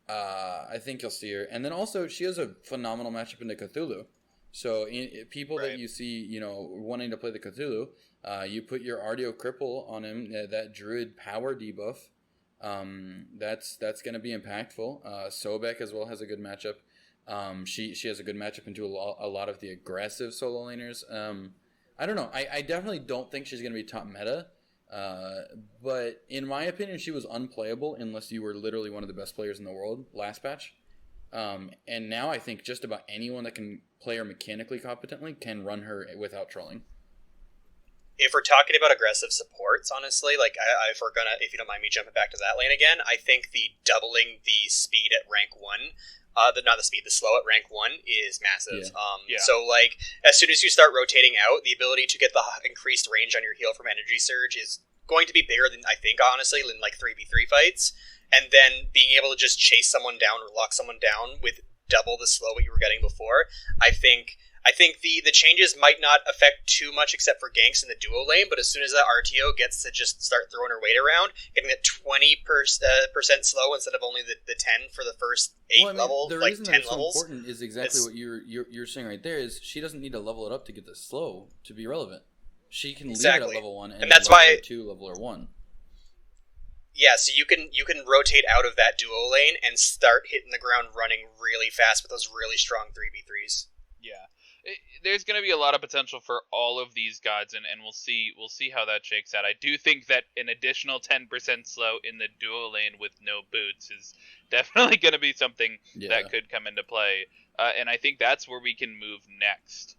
you'll see her. And then also, she has a phenomenal matchup into Cthulhu. So people that you see, wanting to play the Cthulhu, you put your RDO cripple on him, that druid power debuff. That's going to be impactful. Sobek as well has a good matchup. She has a good matchup into a lot of the aggressive solo laners. I don't know. I definitely don't think she's going to be top meta. But in my opinion, she was unplayable unless you were literally one of the best players in the world last patch. And now I think just about anyone that can play her mechanically competently can run her without trolling. If we're talking about aggressive supports, honestly, if you don't mind me jumping back to that lane again, I think the doubling the speed at rank 1, the slow at rank 1 is massive. So as soon as you start rotating out, the ability to get the increased range on your heal from energy surge is going to be bigger than I think, honestly, in 3v3 fights. And then being able to just chase someone down or lock someone down with double the slow what you were getting before, I think the changes might not affect too much except for ganks in the duo lane, but as soon as that RTO gets to just start throwing her weight around, getting that 20% slow instead of only the 10 for the first 8 level, the 10 reason that's levels. So important is exactly what you're saying right there. Is she doesn't need to level it up to get the slow to be relevant. She can leave it at level 1 and that's why 2 level or 1. Yeah, so you can rotate out of that duo lane and start hitting the ground running really fast with those really strong 3v3s. Yeah. There's going to be a lot of potential for all of these gods, and we'll see how that shakes out. I do think that an additional 10% slow in the duo lane with no boots is definitely going to be something that could come into play. And I think that's where we can move next,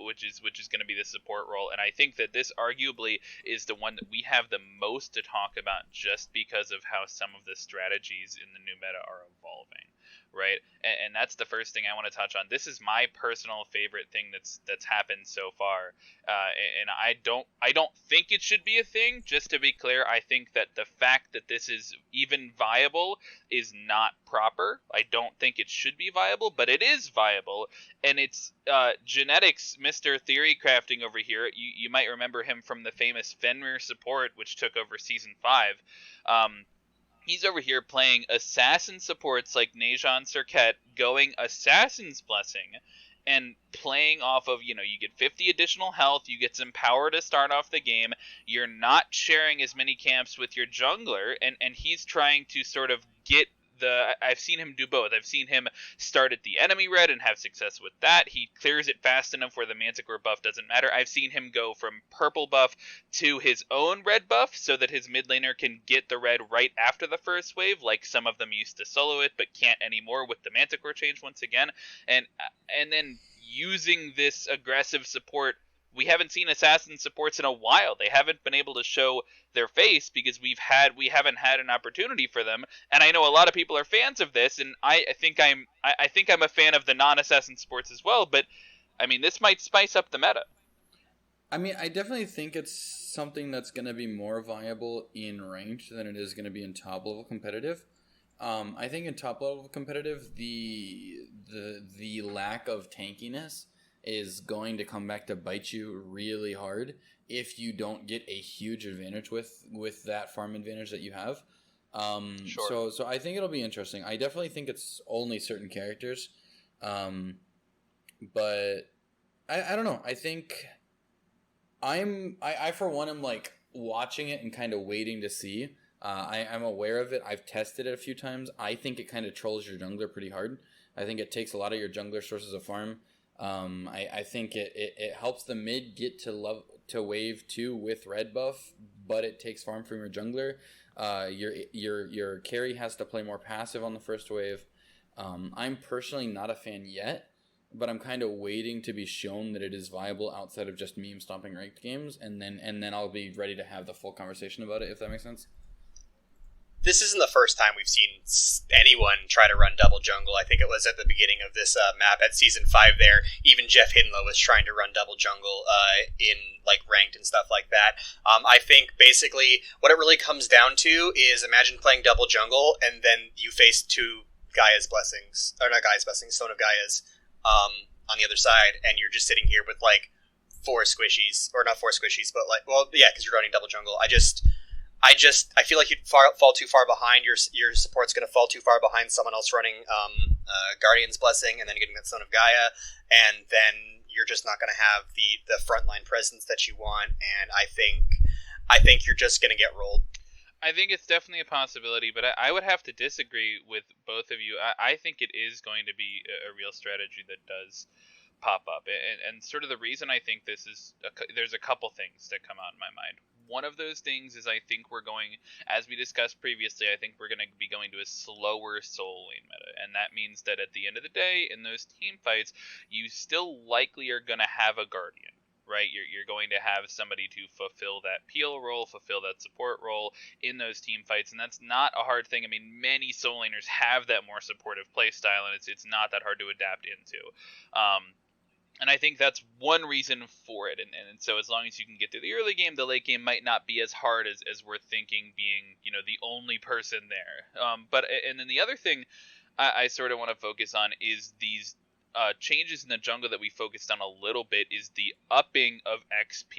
which is going to be the support role. And I think that this arguably is the one that we have the most to talk about, just because of how some of the strategies in the new meta are evolving. Right, and that's the first thing I want to touch on. This is my personal favorite thing that's happened so far, and I don't think it should be a thing. Just to be clear, I think that the fact that this is even viable is not proper. I don't think it should be viable, but it is viable, and it's genetics, Mr. Theory Crafting over here. You might remember him from the famous Fenrir support, which took over Season 5. He's over here playing assassin supports like Nejan Serket, going Assassin's Blessing, and playing off of, you get 50 additional health, you get some power to start off the game, you're not sharing as many camps with your jungler, and he's trying to sort of get I've seen him do both. I've seen him start at the enemy red and have success with that. He clears it fast enough where the Manticore buff doesn't matter. I've seen him go from purple buff to his own red buff so that his mid laner can get the red right after the first wave, like some of them used to solo it but can't anymore with the Manticore change once again. And then using this aggressive support. We haven't seen assassin supports in a while. They haven't been able to show their face because we haven't had an opportunity for them. And I know a lot of people are fans of this, and I think I'm a fan of the non-assassin supports as well. But I mean, this might spice up the meta. I mean, I definitely think it's something that's going to be more viable in ranked than it is going to be in top level competitive. I think in top level competitive, the lack of tankiness is going to come back to bite you really hard if you don't get a huge advantage with that farm advantage that you have. Sure. So I think it'll be interesting. I definitely think it's only certain characters, but I don't know. I think I for one am like watching it and kind of waiting to see. I'm aware of it. I've tested it a few times. I think it kind of trolls your jungler pretty hard. I think it takes a lot of your jungler sources of farm. I think it helps the mid get to wave 2 with red buff, but it takes farm from your jungler. Your carry has to play more passive on the first wave. I'm personally not a fan yet, but I'm kind of waiting to be shown that it is viable outside of just meme stomping ranked games, and then I'll be ready to have the full conversation about it, if that makes sense. This isn't the first time we've seen anyone try to run double jungle. I think it was at the beginning of this map at Season 5 there. Even Jeff Hinlow was trying to run double jungle in like ranked and stuff like that. I think basically what it really comes down to is imagine playing double jungle and then you face 2 Gaia's Blessings, or not Gaia's Blessings, Stone of Gaia's on the other side, and you're just sitting here with like 4 squishies, or not 4 squishies, but like, well, yeah, because you're running double jungle. I feel like you'd fall too far behind. Your support's going to fall too far behind someone else running Guardian's Blessing and then getting that Stone of Gaia, and then you're just not going to have the frontline presence that you want. And I think you're just going to get rolled. I think it's definitely a possibility, but I would have to disagree with both of you. I think it is going to be a real strategy that does pop up, and sort of the reason I think this is there's a couple things that come out in my mind. One of those things is I think we're going, as we discussed previously, I think we're going to be going to a slower soul lane meta, and that means that at the end of the day, in those team fights, you still likely are going to have a guardian, right? You're going to have somebody to fulfill that peel role, fulfill that support role in those team fights, and that's not a hard thing. I mean, many soul laners have that more supportive playstyle, and it's not that hard to adapt into. And I think that's one reason for it. And so as long as you can get through the early game, the late game might not be as hard as we're thinking, being, the only person there. And then the other thing I sort of want to focus on is these changes in the jungle that we focused on a little bit, is the upping of XP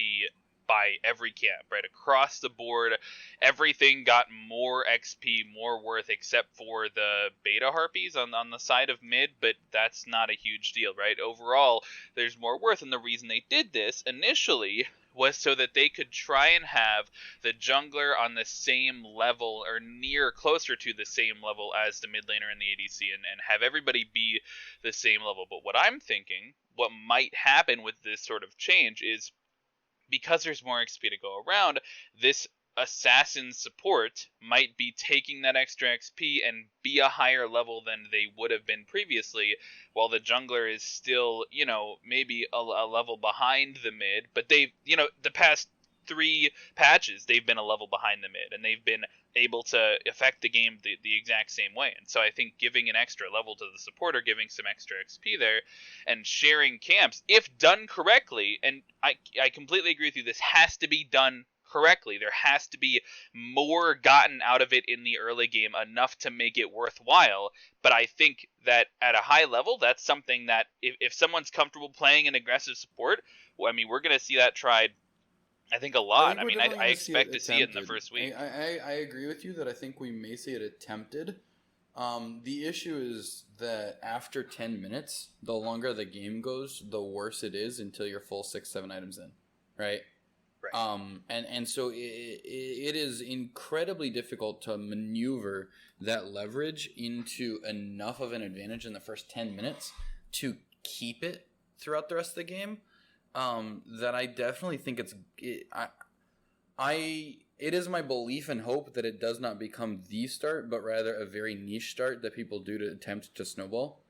by every camp, right? Across the board, everything got more XP, more worth, except for the beta harpies on the side of mid, but that's not a huge deal, right? Overall, there's more worth, and the reason they did this initially was so that they could try and have the jungler on the same level, or near closer to the same level as the mid laner and the ADC, and have everybody be the same level. But what I'm thinking, what might happen with this sort of change is, because there's more XP to go around, this assassin support might be taking that extra XP and be a higher level than they would have been previously, while the jungler is still, maybe a level behind the mid, but they've, the past 3 patches, they've been a level behind the mid, and they've been able to affect the game the exact same way. And so I think giving an extra level to the supporter, giving some extra XP there, and sharing camps, if done correctly, and I completely agree with you, this has to be done correctly. There has to be more gotten out of it in the early game, enough to make it worthwhile. But I think that at a high level, that's something that if someone's comfortable playing an aggressive support, well, I mean, we're going to see that tried, I think, a lot. I expect to see it in the first week. I agree with you that I think we may see it attempted. The issue is that after 10 minutes, the longer the game goes, the worse it is until you're full 6-7 items in, right? And so it is incredibly difficult to maneuver that leverage into enough of an advantage in the first 10 minutes to keep it throughout the rest of the game. That I definitely think it is my belief and hope that it does not become the start, but rather a very niche start that people do to attempt to snowball.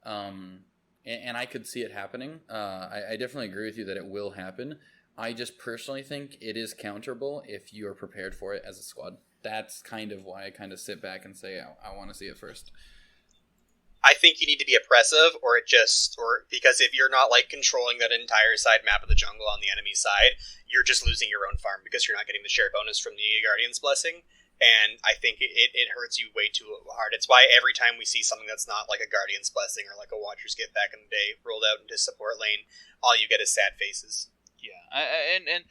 And I could see it happening. I definitely agree with you that it will happen. I just personally think it is counterable if you are prepared for it as a squad. That's kind of why I kind of sit back and say I want to see it first. I think you need to be oppressive, or because if you're not like controlling that entire side map of the jungle on the enemy side, you're just losing your own farm because you're not getting the share bonus from the Guardian's Blessing. And I think it hurts you way too hard. It's why every time we see something that's not like a Guardian's Blessing or like a Watcher's Gift back in the day rolled out into support lane, all you get is sad faces. Yeah, and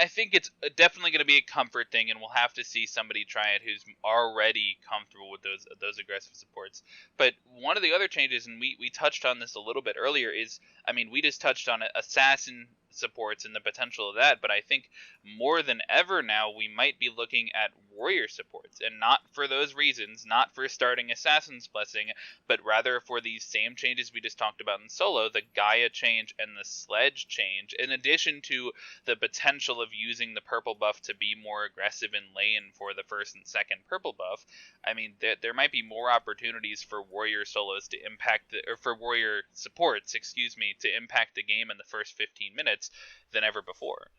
I think it's definitely going to be a comfort thing, and we'll have to see somebody try it who's already comfortable with those aggressive supports. But one of the other changes, and we touched on this a little bit earlier, is, I mean, we just touched on it, Assassin supports and the potential of that, but I think more than ever now we might be looking at warrior supports, and not for those reasons, not for starting Assassin's Blessing, but rather for these same changes we just talked about in solo, the Gaea change and the Sledge change, in addition to the potential of using the purple buff to be more aggressive in lane for the first and second purple buff. I mean, there might be more opportunities for warrior solos to impact, or for warrior supports, to impact the game in the first 15 minutes than ever before.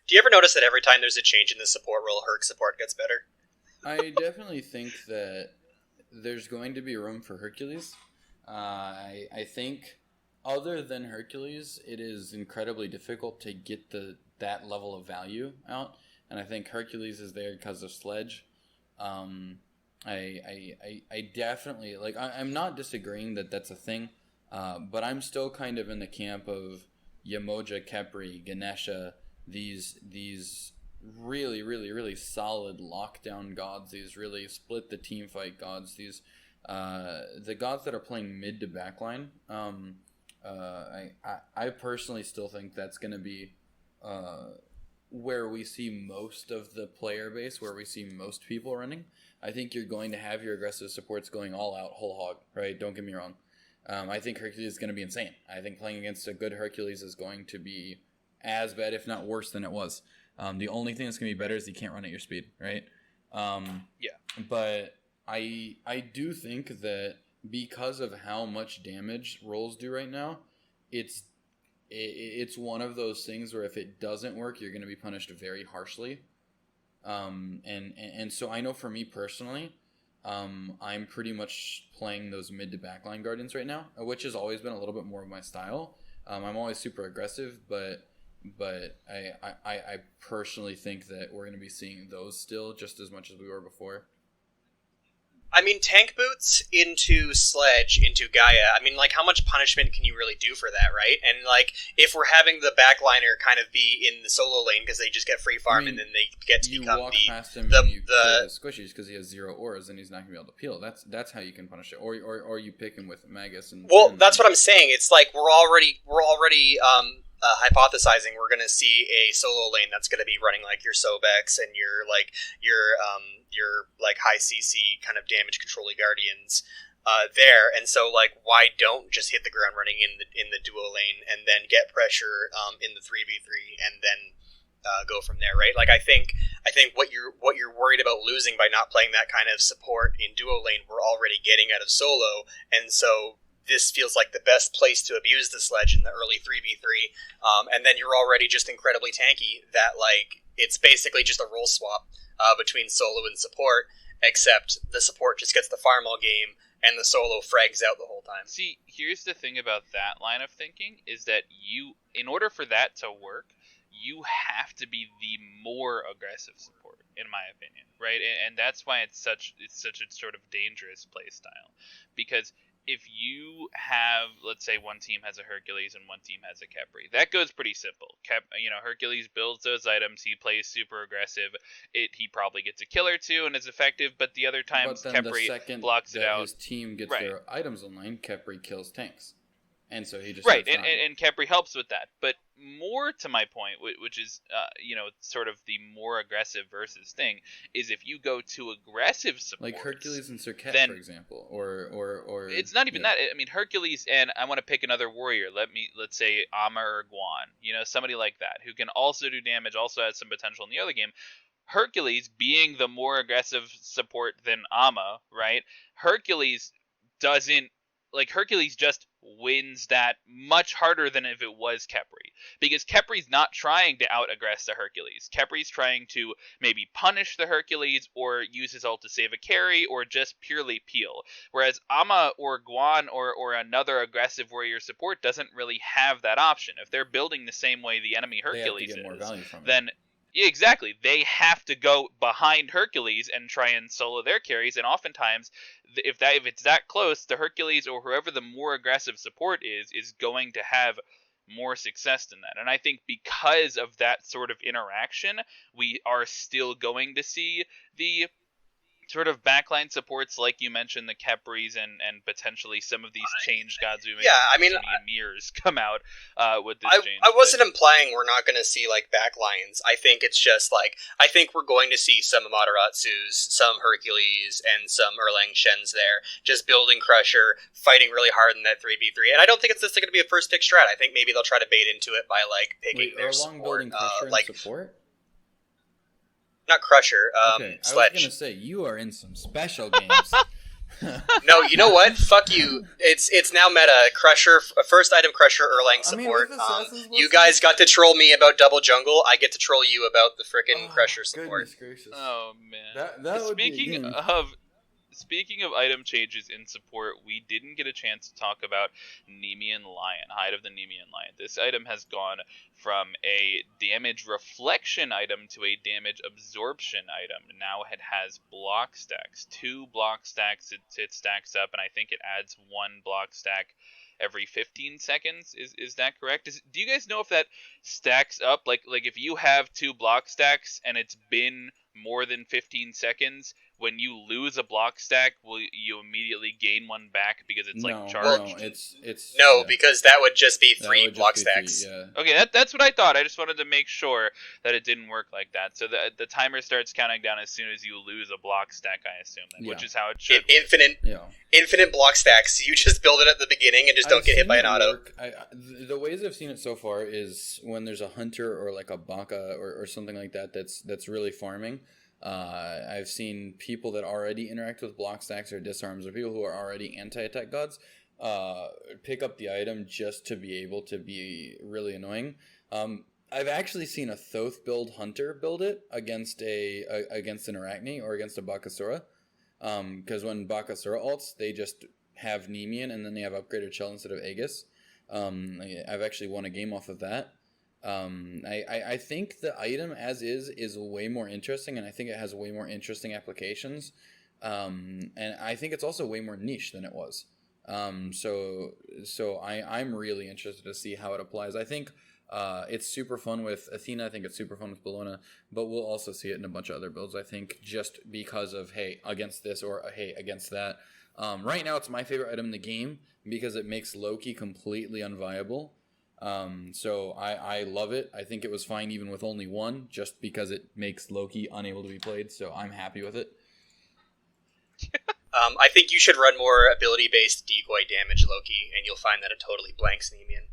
Do you ever notice that every time there's a change in the support role, Herc support gets better? I definitely think that there's going to be room for Hercules. I think other than Hercules, it is incredibly difficult to get that level of value out, and I think Hercules is there because of Sledge. I definitely, like, I'm not disagreeing that that's a thing, but I'm still kind of in the camp of Yamoja, Khepri, Ganesha, these really, really, really solid lockdown gods, these really split the team fight gods, these the gods that are playing mid to backline. I personally still think that's going to be where we see most of the player base, where we see most people running. I think you're going to have your aggressive supports going all out, whole hog, right? Don't get me wrong. I think Hercules is going to be insane. I think playing against a good Hercules is going to be as bad, if not worse, than it was. The only thing that's going to be better is you can't run at your speed, right? Yeah. But I do think that because of how much damage rolls do right now, it's one of those things where if it doesn't work, you're going to be punished very harshly. And so I know for me personally, I'm pretty much playing those mid to backline guardians right now, which has always been a little bit more of my style. I'm always super aggressive, but I personally think that we're going to be seeing those still just as much as we were before. I mean, tank boots into Sledge, into Gaea, I mean, like, how much punishment can you really do for that, right? And, like, if we're having the backliner kind of be in the solo lane because they just get free farm, and then they get to become you walk past him and you kill his squishies because he has 0 auras and he's not going to be able to peel. That's how you can punish it. Or you pick him with Magus. That's what I'm saying. It's like we're already hypothesizing we're going to see a solo lane that's going to be running like your Sobex and your high CC kind of damage controlling guardians there, and so, like, why don't just hit the ground running in the duo lane and then get pressure in the 3v3 and then go from there, right? Like, I think what you're worried about losing by not playing that kind of support in duo lane, we're already getting out of solo, and so this feels like the best place to abuse the Sledge in the early 3v3, and then you're already just incredibly tanky that, like, it's basically just a role swap between solo and support, except the support just gets the farm all game and the solo frags out the whole time. See, here's the thing about that line of thinking, is that in order for that to work, you have to be the more aggressive support, in my opinion, right? And that's why it's such a sort of dangerous play style, because if you have, let's say, one team has a Hercules and one team has a Khepri, that goes pretty simple. Hercules builds those items, he plays super aggressive, he probably gets a kill or two and is effective, but the other times Khepri blocks it out. His team gets their items online, Khepri kills tanks. And so he just right, and Khepri helps with that. But more to my point, which is sort of the more aggressive versus thing, is if you go to aggressive support, like Hercules and Serket, for example, or it's not even that. I mean, Hercules, and I want to pick another warrior. Let's say Amma or Guan, somebody like that who can also do damage, also has some potential in the early game. Hercules being the more aggressive support than Amma, right? Hercules just wins that much harder than if it was Khepri. Because Kepri's not trying to out-aggress the Hercules. Kepri's trying to maybe punish the Hercules or use his ult to save a carry or just purely peel. Whereas Amma or Guan or another aggressive warrior support doesn't really have that option. If they're building the same way the enemy Hercules is, more value from then... Yeah, exactly. They have to go behind Hercules and try and solo their carries, and oftentimes, if it's that close, the Hercules or whoever the more aggressive support is going to have more success than that. And I think because of that sort of interaction, we are still going to see the sort of backline supports, like you mentioned, the Khepris and potentially some of these change gods we Emirs come out with this change. I wasn't implying we're not going to see like backlines. I think it's just like I think we're going to see some Amateratsus, some Hercules, and some Erlang Shens there, just building Crusher, fighting really hard in that 3v3. And I don't think it's necessarily going to be a first pick strat. I think maybe they'll try to bait into it by like picking their support, support. Not Crusher. Okay, Sledge. I was gonna say you are in some special games. No, you know what? Fuck you. It's now meta. Crusher, first item Crusher Erlang support. You guys got to troll me about double jungle. I get to troll you about the frickin' Crusher support. Oh man. That would Speaking of item changes in support, we didn't get a chance to talk about Nemean Lion, Hide of the Nemean Lion. This item has gone from a damage reflection item to a damage absorption item. Now it has block stacks. 2 block stacks it stacks up, and I think it adds 1 block stack every 15 seconds. Is that correct? Do you guys know if that stacks up? Like if you have 2 block stacks and it's been more than 15 seconds, when you lose a block stack, will you immediately gain 1 back because it's charged? No, it's because that would just be 3 block stacks. Okay, that's what I thought. I just wanted to make sure that it didn't work like that. So the timer starts counting down as soon as you lose a block stack, I assume, which is how it should. Infinite block stacks. You just build it at the beginning and just don't get hit by an auto. The ways I've seen it so far is when there's a hunter or like a baka or something like that that's really farming. I've seen people that already interact with block stacks or disarms, or people who are already anti-attack gods, pick up the item just to be able to be really annoying. I've actually seen a Thoth build hunter build it against an Arachne or against a Bakasura, because when Bakasura ults, they just have Nemean and then they have upgraded Shell instead of Aegis. I've actually won a game off of that. I think the item as is way more interesting, and I think it has way more interesting applications. And I think it's also way more niche than it was. So I'm really interested to see how it applies. I think it's super fun with Athena. I think it's super fun with Bellona, but we'll also see it in a bunch of other builds, I think, just because of, hey, against this or hey, against that. Right now, it's my favorite item in the game because it makes Loki completely unviable. So I love it. I think it was fine even with only 1, just because it makes Loki unable to be played. So I'm happy with it. I think you should run more ability-based decoy damage Loki, and you'll find that it totally blanks Nemean.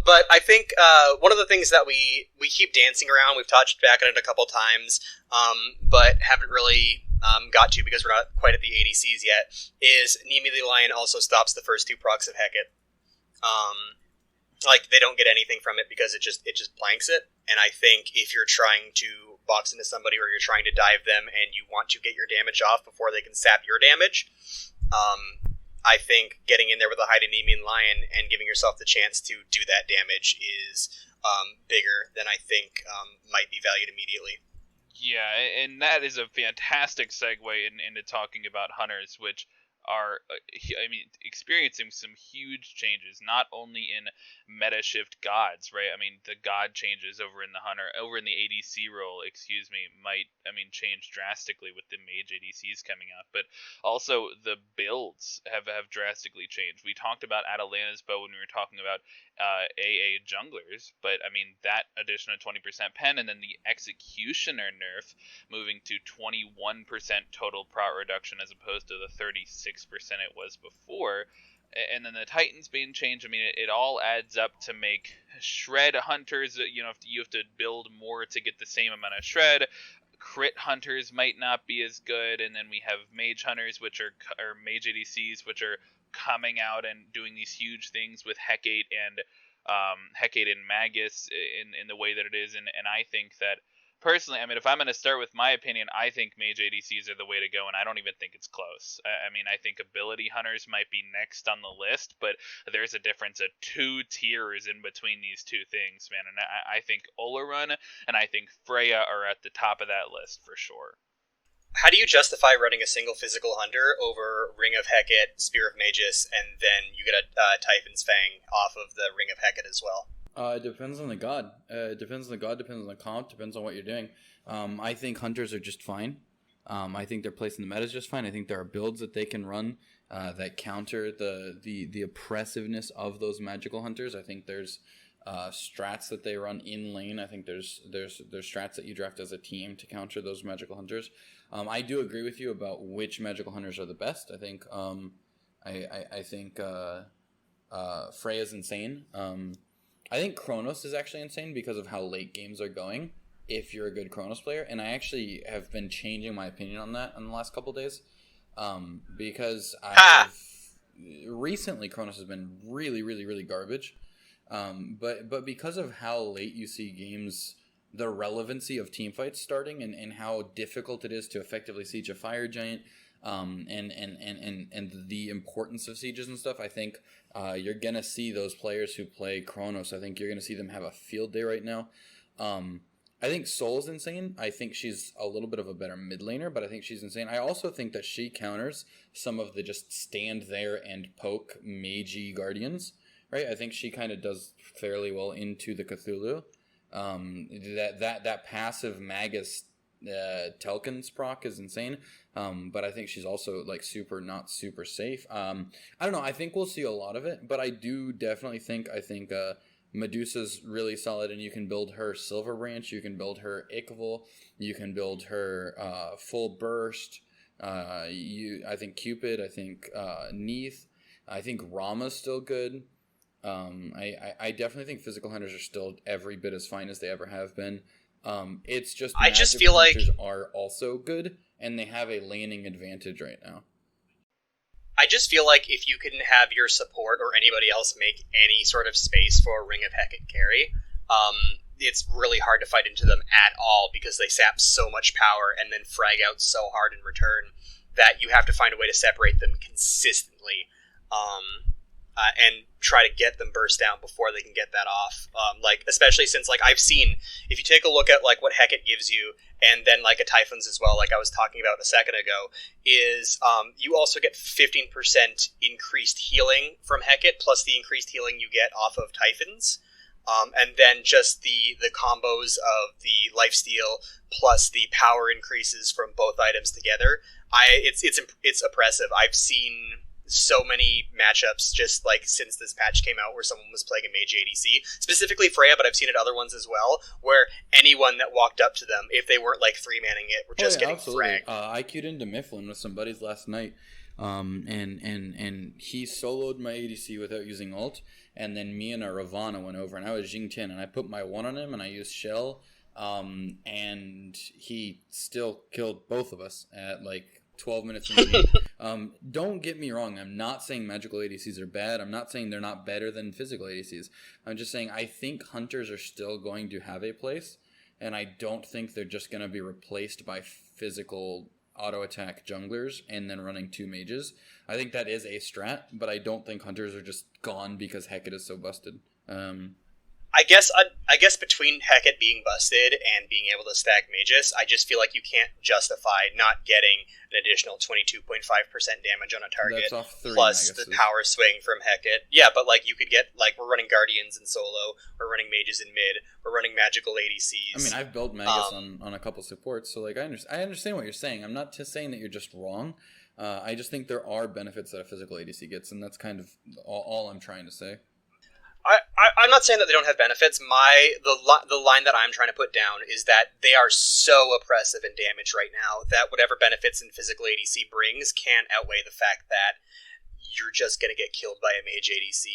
But I think one of the things that we keep dancing around, we've touched back on it a couple times, but haven't really got to because we're not quite at the ADCs yet, is Nemean Lion also stops the first 2 procs of Hecate. They don't get anything from it because it just blanks it. And I think if you're trying to box into somebody or you're trying to dive them and you want to get your damage off before they can sap your damage, I think getting in there with a Hide Nemean Lion and giving yourself the chance to do that damage is bigger than I think might be valued immediately. Yeah, and that is a fantastic segue into talking about hunters, which are, experiencing some huge changes, not only in meta shift gods, right? The god changes over in the ADC role, might, change drastically with the mage ADCs coming out, but also the builds have drastically changed. We talked about Atalanta's bow when we were talking about AA junglers, but that addition of 20% pen, and then the executioner nerf moving to 21% total prot reduction as opposed to the 36% it was before, and then the Titans being changed. It all adds up to make shred hunters, you have to build more to get the same amount of shred. Crit hunters might not be as good, and then we have mage hunters, which are mage ADCs, which are coming out and doing these huge things with Hecate and Magus in the way that it is, and I think that personally, if I'm going to start with my opinion, I think mage ADCs are the way to go, and I don't even think it's close. I think ability hunters might be next on the list, but there's a difference of 2 tiers in between these 2 things, man. And I think Olarun and I think Freya are at the top of that list for sure. How do you justify running a single physical hunter over Ring of Hecate, Spear of Magus, and then you get a Typhon's Fang off of the Ring of Hecate as well? It depends on the god. Depends on the god. Depends on the comp. Depends on what you're doing. I think hunters are just fine. I think their place in the meta is just fine. I think there are builds that they can run that counter the oppressiveness of those magical hunters. I think there's strats that they run in lane. I think there's strats that you draft as a team to counter those magical hunters. I do agree with you about which magical hunters are the best. I think I think Freya's insane. I think Chronos is actually insane because of how late games are going if you're a good Chronos player. And I actually have been changing my opinion on that in the last couple days. Because recently Chronos has been really, really, really garbage. But because of how late you see games, the relevancy of teamfights starting and how difficult it is to effectively siege a fire giant, and the importance of sieges and stuff, I think you're gonna see those players who play Chronos. I think you're gonna see them have a field day right now. I think Soul's insane. I think she's a little bit of a better mid laner, but I think she's insane. I also think that she counters some of the just stand there and poke magey guardians, right? I think she kind of does fairly well into the Cthulhu. That passive Magus Telkins proc is insane, but I think she's also like not super safe. I don't know. I think we'll see a lot of it, but I do definitely think Medusa's really solid, and you can build her Silver Branch, you can build her Ichval, you can build her Full Burst. I think Cupid, I think Neath, I think Rama's still good. I definitely think physical hunters are still every bit as fine as they ever have been. It's just I just feel like hunters are also good, and they have a laning advantage right now. I just feel like if you can have your support or anybody else make any sort of space for a Ring of Hecate carry, it's really hard to fight into them at all because they sap so much power and then frag out so hard in return that you have to find a way to separate them consistently. And try to get them burst down before they can get that off. Especially since I've seen, if you take a look at what Hecate gives you, and then a Typhon's as well, like I was talking about a second ago, is you also get 15% increased healing from Hecate, plus the increased healing you get off of Typhon's. And then just the combos of the lifesteal plus the power increases from both items together. It's oppressive. I've seen so many matchups just since this patch came out where someone was playing a mage ADC, specifically Freya, but I've seen it other ones as well, where anyone that walked up to them, if they weren't 3-manning it, were just getting fragged. I queued into Mifflin with some buddies last night, and he soloed my ADC without using ult, and then me and a Ravana went over, and I was Jing Tian, and I put my 1 on him, and I used Shell, and he still killed both of us at 12 minutes into the game. Don't get me wrong. I'm not saying magical ADCs are bad. I'm not saying they're not better than physical ADCs. I'm just saying I think hunters are still going to have a place, and I don't think they're just going to be replaced by physical auto attack junglers and then running 2 mages. I think that is a strat, but I don't think hunters are just gone because Hecate is so busted. I guess between Hecate being busted and being able to stack mages, I just feel like you can't justify not getting an additional 22.5% damage on a target, plus the power swing from Hecate. Yeah, but you could get we're running Guardians in solo, we're running mages in mid, we're running magical ADCs. I mean, I've built Magus on a couple supports, so I understand what you're saying. I'm not just saying that you're just wrong. I just think there are benefits that a physical ADC gets, and that's kind of all I'm trying to say. I'm not saying that they don't have benefits. The line that I'm trying to put down is that they are so oppressive in damage right now that whatever benefits in physical ADC brings can't outweigh the fact that you're just going to get killed by a mage ADC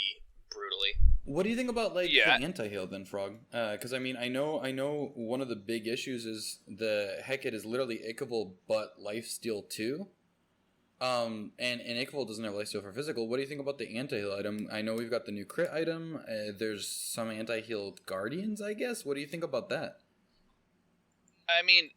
brutally. What do you think about the anti-heal then, Frog? Because I know one of the big issues is the Hecate is literally Ichval but lifesteal too. And Ichval doesn't have lifesteal for physical. What do you think about the anti-heal item? I know we've got the new crit item. There's some anti-heal guardians, I guess. What do you think about that? I mean,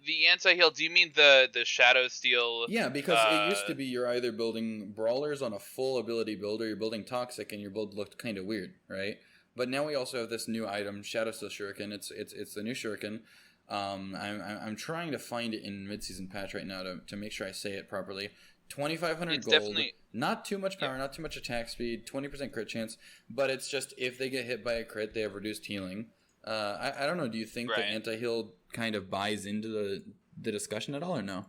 the anti-heal, do you mean the Shadow Steel? Yeah, because it used to be you're either building Brawlers on a full ability build or you're building Toxic and your build looked kind of weird, right? But now we also have this new item, Shadow Steel Shuriken. It's the new Shuriken. I'm trying to find it in Midseason Patch right now to make sure I say it properly. 2,500 It's gold, definitely not too much power, not too much attack speed, 20% crit chance, but it's just if they get hit by a crit, they have reduced healing. I don't know, do you think the right. anti-heal kind of buys into the discussion at all, or no?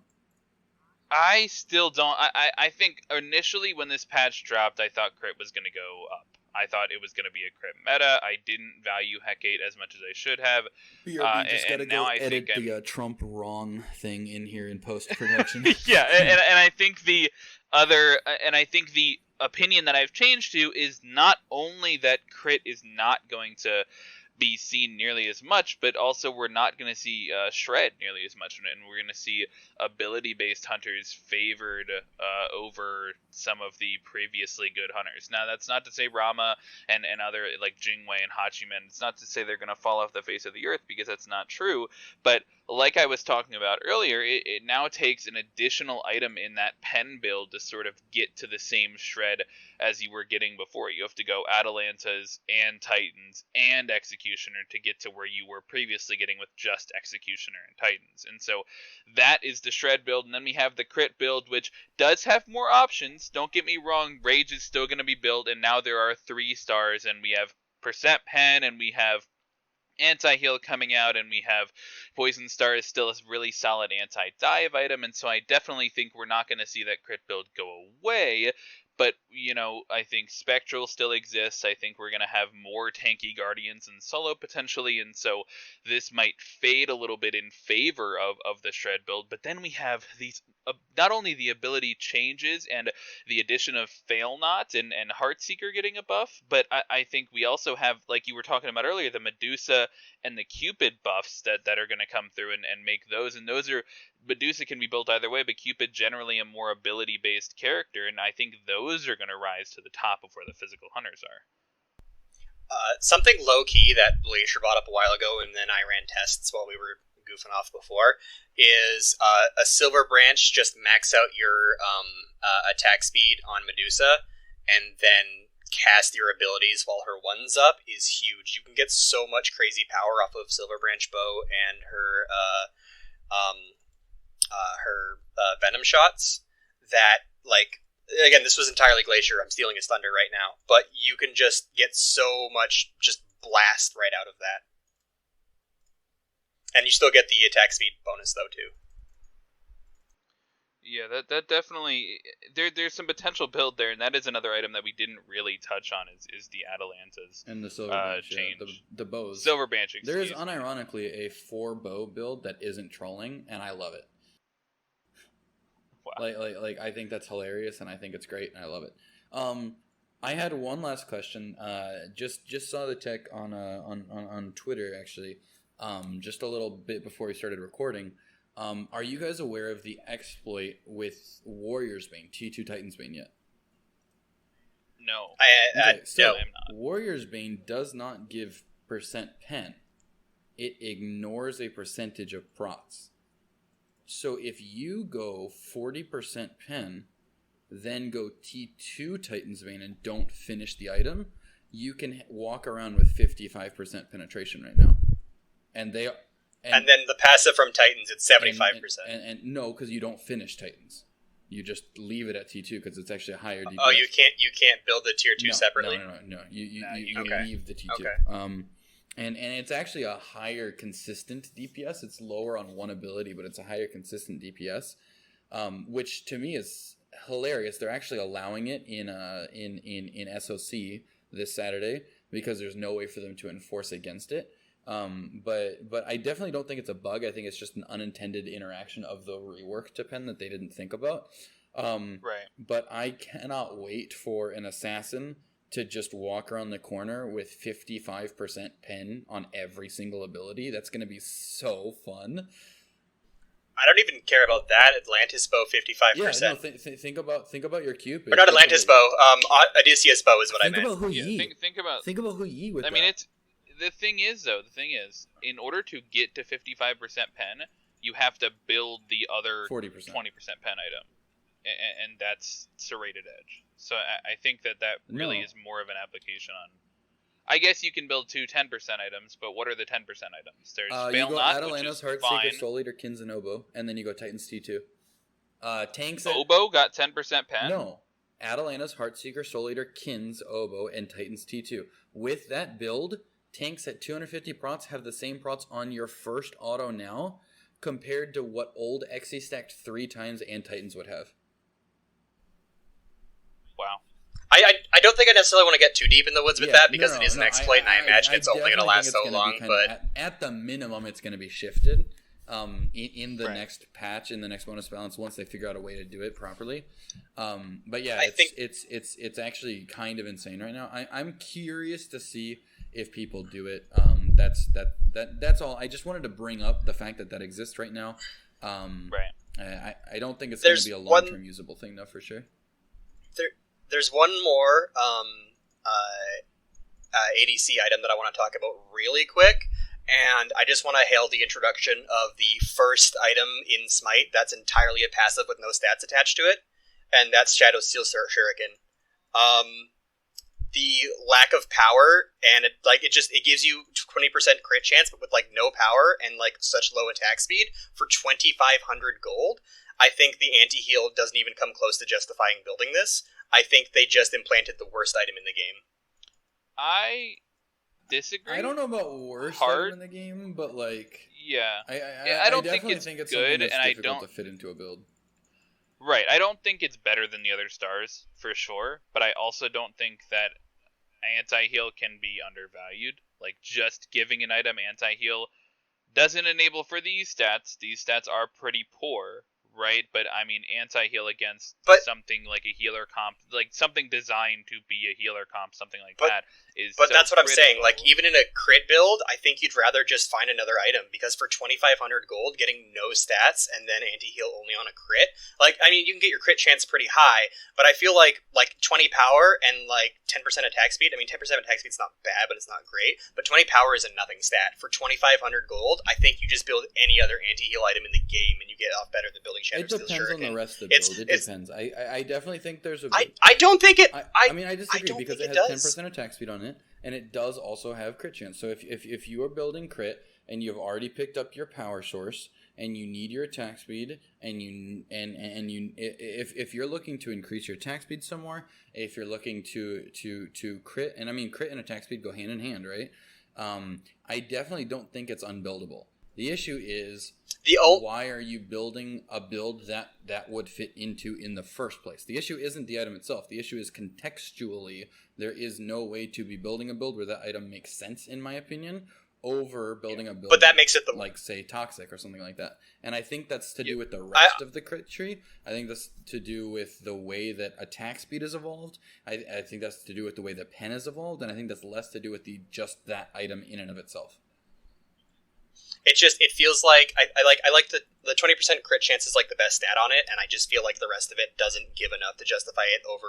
I still don't. I think initially when this patch dropped, I thought crit was going to go up. I thought it was going to be a crit meta. I didn't value Hecate as much as I should have. BRB just got to go edit the Trump wrong thing in here in post-production. Yeah, and I think the opinion that I've changed to is not only that crit is not going to be seen nearly as much, but also we're not going to see shred nearly as much, and we're going to see ability-based hunters favored over some of the previously good hunters. Now, that's not to say Rama and other like Jingwei and Hachiman, it's not to say they're going to fall off the face of the earth, because that's not true, but like I was talking about earlier, it now takes an additional item in that pen build to sort of get to the same shred as you were getting before. You have to go Atalantas and Titans and Executioner to get to where you were previously getting with just Executioner and Titans. And so that is the shred build. And then we have the crit build, which does have more options. Don't get me wrong, Rage is still going to be built, and now there are 3 stars, and we have percent pen, and we have anti-heal coming out, and we have Poison Star is still a really solid anti-dive item, and so I definitely think we're not going to see that crit build go away. But, you know, I think Spectral still exists. I think we're going to have more tanky Guardians and Solo potentially, and so this might fade a little bit in favor of the Shred build. But then we have these, not only the ability changes and the addition of Fail Not and Heartseeker getting a buff, but I think we also have, like you were talking about earlier, the Medusa and the Cupid buffs that are going to come through and make those. And those are, Medusa can be built either way, but Cupid generally a more ability-based character, and I think those are going to rise to the top of where the physical hunters are. Something low-key that Glacier brought up a while ago, and then I ran tests while we were goofing off before, is a Silver Branch just max out your attack speed on Medusa, and then cast your abilities while her one's up is huge. You can get so much crazy power off of Silver Branch Bow and her venom shots that, like, again, this was entirely Glacier. I'm stealing his thunder right now, but you can just get so much just blast right out of that. And you still get the attack speed bonus though too. Yeah, that definitely, there's some potential build there, and that is another item that we didn't really touch on is the Atalantas and the Silver Branch, change. Yeah, the bows. Silver Branch. There is unironically a 4-bow build that isn't trolling, and I love it. Wow. Like I think that's hilarious, and I think it's great, and I love it. I had one last question. Just saw the tech on Twitter actually. Just a little bit before we started recording. Are you guys aware of the exploit with Warrior's Bane, T2 Titan's Bane yet? No. So I'm not. Warrior's Bane does not give percent pen. It ignores a percentage of procs. So if you go 40% pen, then go T2 Titan's Bane and don't finish the item, you can walk around with 55% penetration right now. And then the passive from Titans, it's 75%. And no, because you don't finish Titans. You just leave it at T2 because it's actually a higher DPS. Oh, you can't build the tier 2 separately? No. You okay. leave the T2. Okay. And it's actually a higher consistent DPS. It's lower on one ability, but it's a higher consistent DPS, which to me is hilarious. They're actually allowing it in SOC this Saturday because there's no way for them to enforce against it. But I definitely don't think it's a bug. I think it's just an unintended interaction of the rework to pen that they didn't think about. Right. But I cannot wait for an assassin to just walk around the corner with 55% pen on every single ability. That's going to be so fun. I don't even care about that. Atlantis bow 55%. Yeah, no, think about your Cupid. Or not Atlantis bow. Odysseus bow is what I meant. Think about who Yi. Think about who Yi with. I mean, it's the thing is, in order to get to 55% pen, you have to build the other 40%, 20% pen item, and that's Serrated Edge. So I think that really is more of an application on. I guess you can build 2 10% items, but what are the 10% items? There's you Fail go Not, Atalanta's, which is Heartseeker, fine. Soul Eater, Kinzanobo, and then you go Titans T2. Tanks. Oboe got 10% pen? No. Atalanas, Heartseeker, Soul Eater, Kins, Oboe, and Titans T2. With that build, tanks at 250 procs have the same procs on your first auto now compared to what old Xe stacked 3 times and Titans would have. Wow. I don't think I necessarily want to get too deep in the woods with that because it is an exploit, and I imagine it's only going to last so long. But at the minimum, it's going to be shifted in the next patch, in the next bonus balance, once they figure out a way to do it properly. But yeah, it's actually kind of insane right now. I'm curious to see if people do it. That's all. I just wanted to bring up the fact that exists right now. I don't think it's going to be a long-term usable thing though, for sure. There's one more ADC item that I want to talk about really quick, and I just want to hail the introduction of the first item in Smite that's entirely a passive with no stats attached to it, and that's Shadow Steel Shuriken. The lack of power, and it gives you 20% crit chance, but with no power and such low attack speed for 2,500 gold. I think the anti-heal doesn't even come close to justifying building this. I think they just implanted the worst item in the game. I disagree. I don't know about worst item in the game, but yeah, I don't think it's good, and I don't to fit into a build. Right, I don't think it's better than the other stars for sure, but I also don't think that anti-heal can be undervalued. Just giving an item anti-heal doesn't enable for these stats. These stats are pretty poor. Right, but I mean, anti-heal against something like a healer comp, something designed to be a healer comp, something like that is. But that's what critical. I'm saying. Even in a crit build, I think you'd rather just find another item because for 2,500 gold, getting no stats and then anti-heal only on a crit, I mean, you can get your crit chance pretty high, but I feel like 20 power and 10% attack speed. I mean, 10% attack speed's not bad, but it's not great. But 20 power is a nothing stat for 2,500 gold. I think you just build any other anti-heal item in the game and you get off better than building. It depends on the rest of the build. It depends. I definitely think there's a... I don't think it... I mean, I disagree because it has 10% attack speed on it, and it does also have crit chance. So if you are building crit, and you've already picked up your power source, and you need your attack speed, and if you're looking to increase your attack speed somewhere, if you're looking to crit, and I mean, crit and attack speed go hand in hand, right? I definitely don't think it's unbuildable. The issue is... why are you building a build that would fit into in the first place? The issue isn't the item itself. The issue is contextually, there is no way to be building a build where that item makes sense, in my opinion, over building a build but that makes it say Toxic or something like that. And I think that's to do with the rest of the crit tree. I think that's to do with the way that attack speed has evolved. I think that's to do with the way the pen has evolved, and I think that's less to do with just that item in and of itself. It feels like I like the 20% crit chance is the best stat on it, and I just feel like the rest of it doesn't give enough to justify it over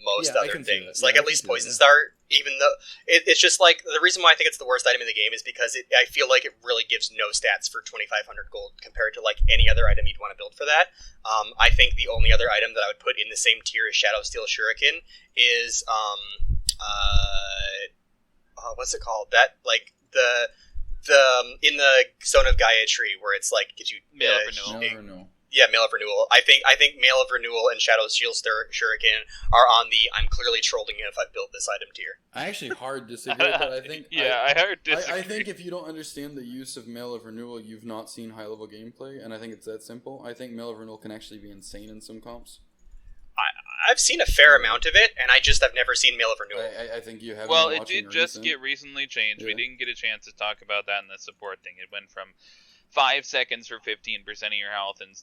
most other things. At least Poison Star, even though it's just the reason why I think it's the worst item in the game is because I feel like it really gives no stats for 2,500 gold compared to any other item you'd want to build for that. I think the only other item that I would put in the same tier as Shadow Steel Shuriken is what's it called? That the in the Zone of Gaea tree where it's gets you Mail of Renewal. Yeah, Mail of Renewal. I think Mail of Renewal and Shadow Steel Shuriken are on the I'm clearly trolling you if I build this item tier. I actually hard disagree, but I think I hard disagree. I think if you don't understand the use of Mail of Renewal, you've not seen high level gameplay, and I think it's that simple. I think Mail of Renewal can actually be insane in some comps. I've seen a fair amount of it, and I've never seen Mail of Renewal. I think you have. Well, it did just get recently changed. Yeah. We didn't get a chance to talk about that in the support thing. It went from 5 seconds for 15% of your health and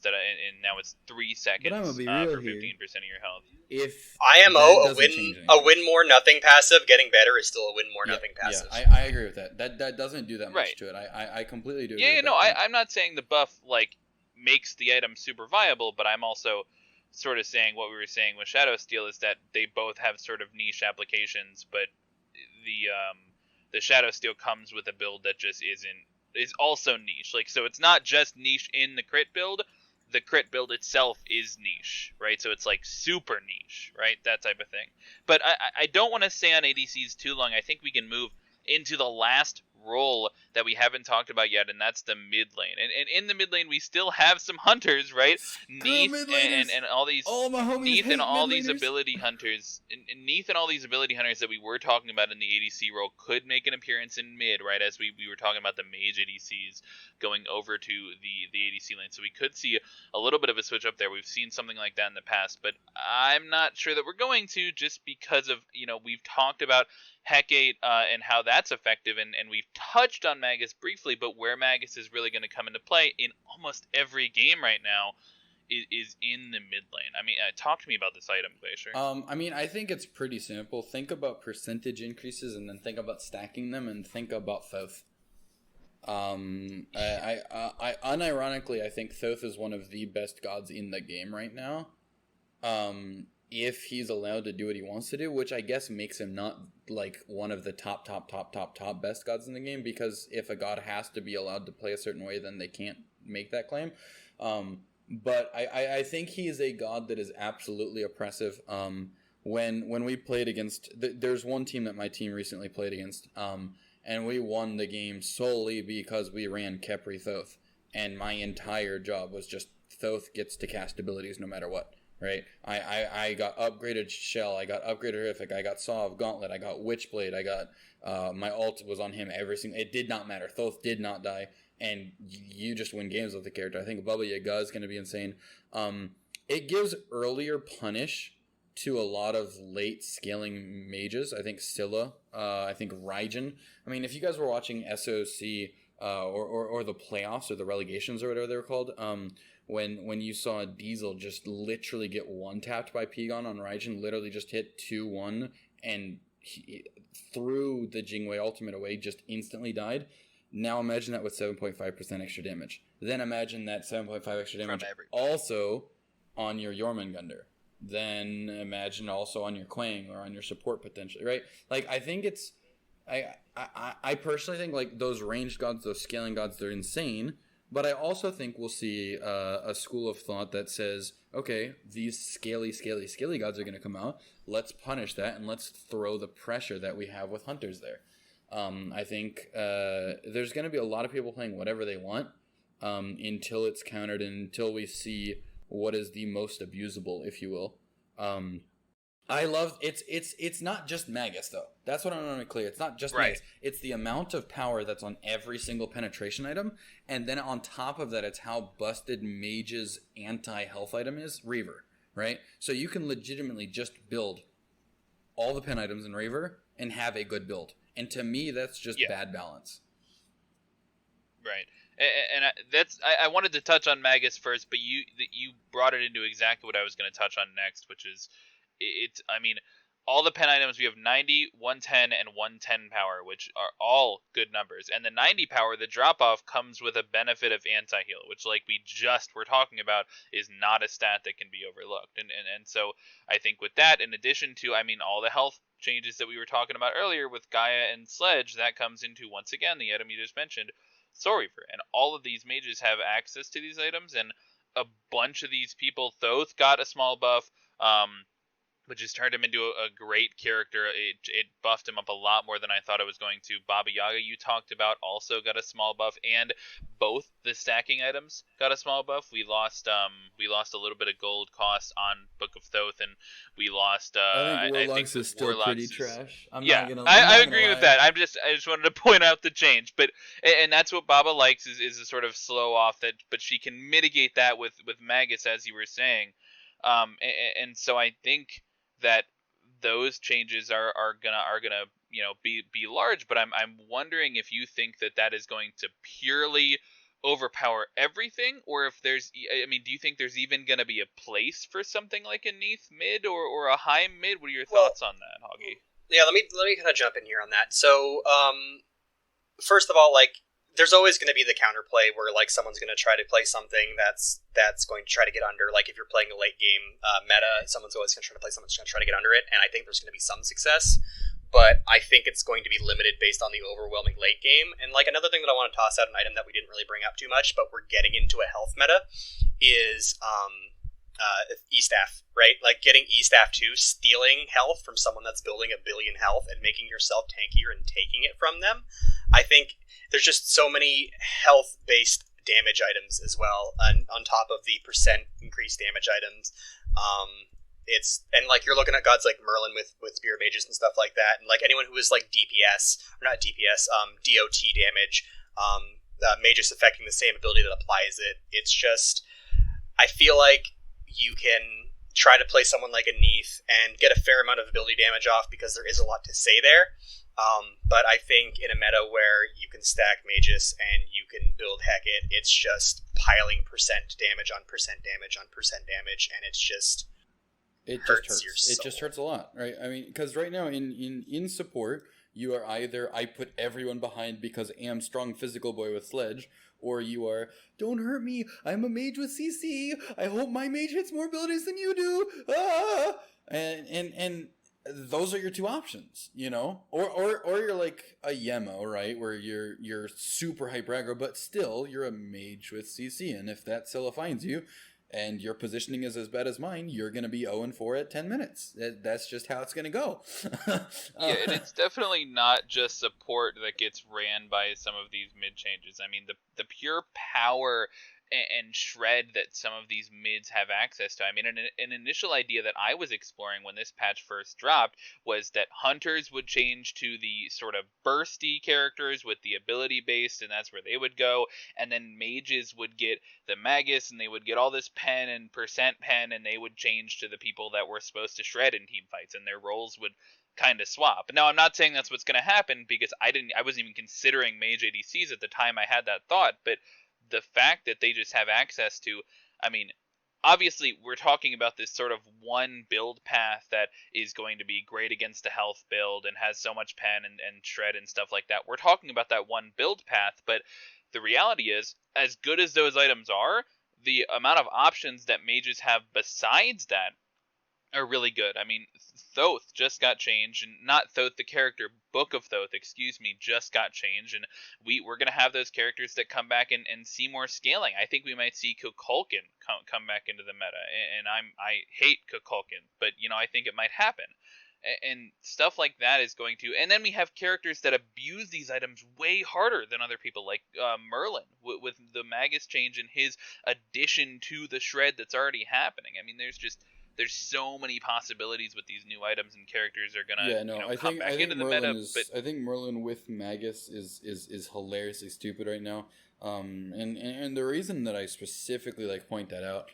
now it's 3 seconds for 15% of your health. If IMO, a win more nothing passive getting better is still a win more nothing passive. Yeah, I agree with that. That doesn't do that much to it. I completely do. Yeah, no, I'm not saying the buff makes the item super viable, but I'm also sort of saying what we were saying with Shadow Steel is that they both have sort of niche applications, but the Shadow Steel comes with a build that just is also niche. So it's not just niche in the crit build. The crit build itself is niche, right? So it's super niche, right? That type of thing. But I don't want to stay on ADCs too long. I think we can move into the last role that we haven't talked about yet, and that's the mid lane. And in the mid lane, we still have some hunters, right? Neath and all these Neath and all these ability hunters, and Neath and all these ability hunters that we were talking about in the ADC role could make an appearance in mid, right? As we were talking about the mage ADCs going over to the ADC lane, so we could see a little bit of a switch up there. We've seen something like that in the past, but I'm not sure that we're going to, just because of, we've talked about Hecate and how that's effective, and we've touched on Magus briefly, but where Magus is really going to come into play in almost every game right now is in the mid lane. I mean, talk to me about this item, Glacier. I mean, I think it's pretty simple. Think about percentage increases, and then think about stacking them, and think about Thoth. I unironically, I think Thoth is one of the best gods in the game right now. If he's allowed to do what he wants to do, which I guess makes him not like one of the top best gods in the game, because if a god has to be allowed to play a certain way, then they can't make that claim. But I think he is a god that is absolutely oppressive. When we played against, there's one team that my team recently played against, and we won the game solely because we ran Khepri Thoth, and my entire job was just Thoth gets to cast abilities no matter what. Right, I got upgraded Shell, I got upgraded Horrific, I got Saw of Gauntlet, I got Witchblade, I got my ult was on him every single. It did not matter. Thoth did not die, and you just win games with the character. I think Baba Yaga is going to be insane. It gives earlier punish to a lot of late scaling mages. I think Scylla, I think Raijin. I mean, if you guys were watching SOC or the playoffs or the relegations or whatever they were called, when you saw Diesel just literally get one-tapped by Pigon on Raijin, literally just hit 2-1, and he threw the Jingwei ultimate away, just instantly died. Now imagine that with 7.5% extra damage. Then imagine that 7.5 extra damage also on your Jormungandr. Then imagine also on your Quang or on your support potentially, right? Like, I think it's... I personally think, like, those ranged gods, those scaling gods, they're insane. But I also think we'll see a school of thought that says, okay, these scaly gods are going to come out. Let's punish that, and let's throw the pressure that we have with hunters there. I think there's going to be a lot of people playing whatever they want until it's countered, and until we see what is the most abusable, if you will. I love it's not just Magus though. That's what I want to make clear. It's not just Magus. It's the amount of power that's on every single penetration item, and then on top of that, it's how busted Mage's anti-health item is, Reaver, right? So you can legitimately just build all the pen items in Reaver and have a good build. And to me, that's just bad balance. Right. And I wanted to touch on Magus first, but you brought it into exactly what I was going to touch on next, which is I mean, all the pen items, we have 90, 110, and 110 power, which are all good numbers. And the 90 power, the drop-off, comes with a benefit of anti-heal, which, like we just were talking about, is not a stat that can be overlooked. And so I think with that, in addition to, I mean, all the health changes that we were talking about earlier with Gaea and Sledge, that comes into, once again, the item you just mentioned, Soul Reaver. And all of these mages have access to these items, and a bunch of these people, Thoth got a small buff, which has turned him into a great character. It buffed him up a lot more than I thought it was going to. Baba Yaga, you talked about, also got a small buff, and both the stacking items got a small buff. We lost a little bit of gold cost on Book of Thoth, and we lost. I think Warlocks is still pretty trash. I agree with that. I just wanted to point out the change, but and that's what Baba likes is a sort of slow off that, but she can mitigate that with Magus, as you were saying, and so I think that those changes are gonna be large, but I'm wondering if you think that is going to purely overpower everything, or if there's, I mean, do you think there's even gonna be a place for something like a Neath mid or a high mid? What are your thoughts on that, Hoggy? Yeah, let me kind of jump in here on that. So, first of all, like, there's always going to be the counterplay where, like, someone's going to try to play something that's going to try to get under. Like, if you're playing a late game meta, someone's always going to try to play something that's going to try to get under it, and I think there's going to be some success, but I think it's going to be limited based on the overwhelming late game. And, like, another thing that I want to toss out, an item that we didn't really bring up too much, but we're getting into a health meta, is E-Staff, right? Like getting E-Staff 2, stealing health from someone that's building a billion health and making yourself tankier and taking it from them. I think there's just so many health-based damage items as well, on top of the percent increased damage items. And like you're looking at gods like Merlin with Spirit Mages and stuff like that, and like anyone who is like DPS, or not DPS, DOT damage, Magus affecting the same ability that applies it. It's just, I feel like you can try to play someone like a Neath and get a fair amount of ability damage off because there is a lot to say there. But I think in a meta where you can stack Magus and you can build Hecate, it's just piling percent damage on percent damage on percent damage, and it's just hurts your soul. It just hurts a lot, right? I mean, because right now in support, you are either I put everyone behind because I am strong physical boy with Sledge, or you are, don't hurt me, I'm a mage with CC, I hope my mage hits more abilities than you do, and those are your two options, you know? Or you're like a Yemo, right, where you're super hyper aggro, but still, you're a mage with CC, and if that still finds you, and your positioning is as bad as mine, you're going to be 0-4 at 10 minutes. That's just how it's going to go. Yeah, and it's definitely not just support that gets ran by some of these mid changes. I mean, the pure power and shred that some of these mids have access to. I mean, an initial idea that I was exploring when this patch first dropped was that hunters would change to the sort of bursty characters with the ability based, and that's where they would go, and then mages would get the Magus, and they would get all this pen and percent pen, and they would change to the people that were supposed to shred in team fights, and their roles would kind of swap. Now, I'm not saying that's what's going to happen, because I wasn't even considering mage ADCs at the time I had that thought, but the fact that they just have access to, I mean, obviously we're talking about this sort of one build path that is going to be great against a health build and has so much pen and shred and stuff like that. We're talking about that one build path, but the reality is, as good as those items are, the amount of options that mages have besides that are really good. I mean, Thoth just got changed, and not Thoth, the character, Book of Thoth, just got changed, and we're going to have those characters that come back and see more scaling. I think we might see Kukulkan come back into the meta, and I hate Kukulkan, but, you know, I think it might happen. And stuff like that is going to, and then we have characters that abuse these items way harder than other people, like Merlin, with the Magus change and his addition to the shred that's already happening. I mean, there's so many possibilities with these new items, and characters are gonna come back into the meta. I think Merlin with Magus is hilariously stupid right now. And the reason that I specifically like point that out,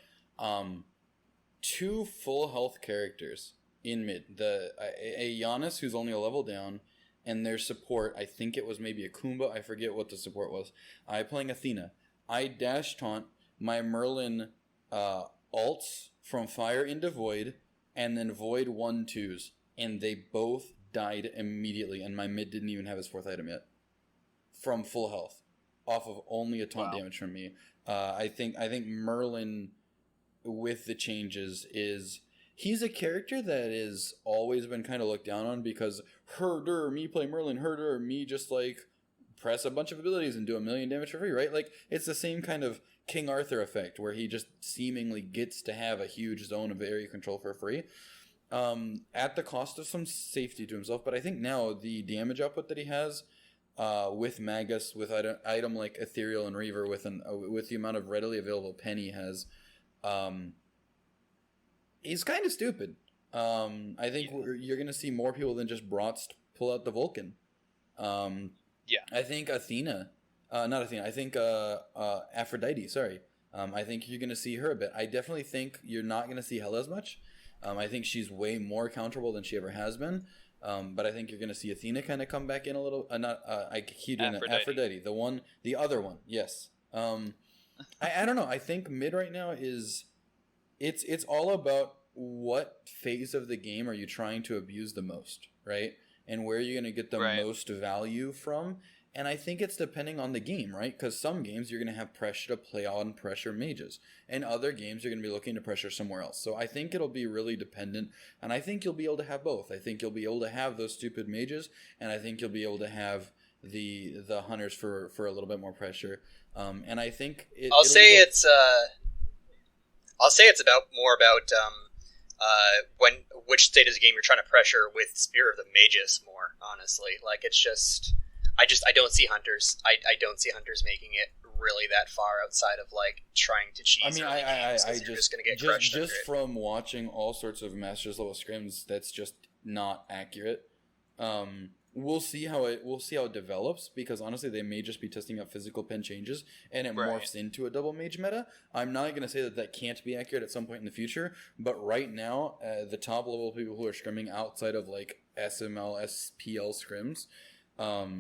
two full health characters in mid, a Giannis who's only a level down, and their support, I think it was maybe a Kumba, I forget what the support was. I playing Athena. I dash taunt my Merlin alts from Fire into Void, and then Void 1/2s, and they both died immediately, and my mid didn't even have his fourth item yet. From full health. Off of only a taunt damage from me. I think Merlin, with the changes, he's a character that is always been kind of looked down on, because herder, me play Merlin, herder, me just like press a bunch of abilities and do 1,000,000 damage for free, right? Like, it's the same kind of King Arthur effect, where he just seemingly gets to have a huge zone of area control for free, at the cost of some safety to himself. But I think now the damage output that he has, with Magus, with item like Ethereal and Reaver, with the amount of readily available pen he has, he's kind of stupid. I think you're going to see more people than just Brotst pull out the Vulcan. I think Athena... not Athena. I think Aphrodite. Sorry. I think you're going to see her a bit. I definitely think you're not going to see Hela as much. I think she's way more counterable than she ever has been. But I think you're going to see Athena kind of come back in a little. I keep doing Aphrodite. The other one. Yes. I don't know. I think mid right now is, it's all about what phase of the game are you trying to abuse the most, right? And where are you going to get the most value from? And I think it's depending on the game, right? Because some games you're going to have pressure to play on pressure mages. And other games you're going to be looking to pressure somewhere else. So I think it'll be really dependent. And I think you'll be able to have both. I think you'll be able to have those stupid mages. And I think you'll be able to have the hunters for a little bit more pressure. And I think... I'll say it's more about which state of the game you're trying to pressure with Spear of the Magus more, honestly. Like, it's just I don't see hunters. I don't see hunters making it really that far outside of like trying to cheese. I mean, early games, you're just going to get crushed. Just from watching all sorts of Masters level scrims, that's just not accurate. We'll see how it develops, because honestly they may just be testing out physical pen changes and it morphs into a double mage meta. I'm not going to say that can't be accurate at some point in the future, but right now the top level people who are scrimming outside of like SML, SPL scrims,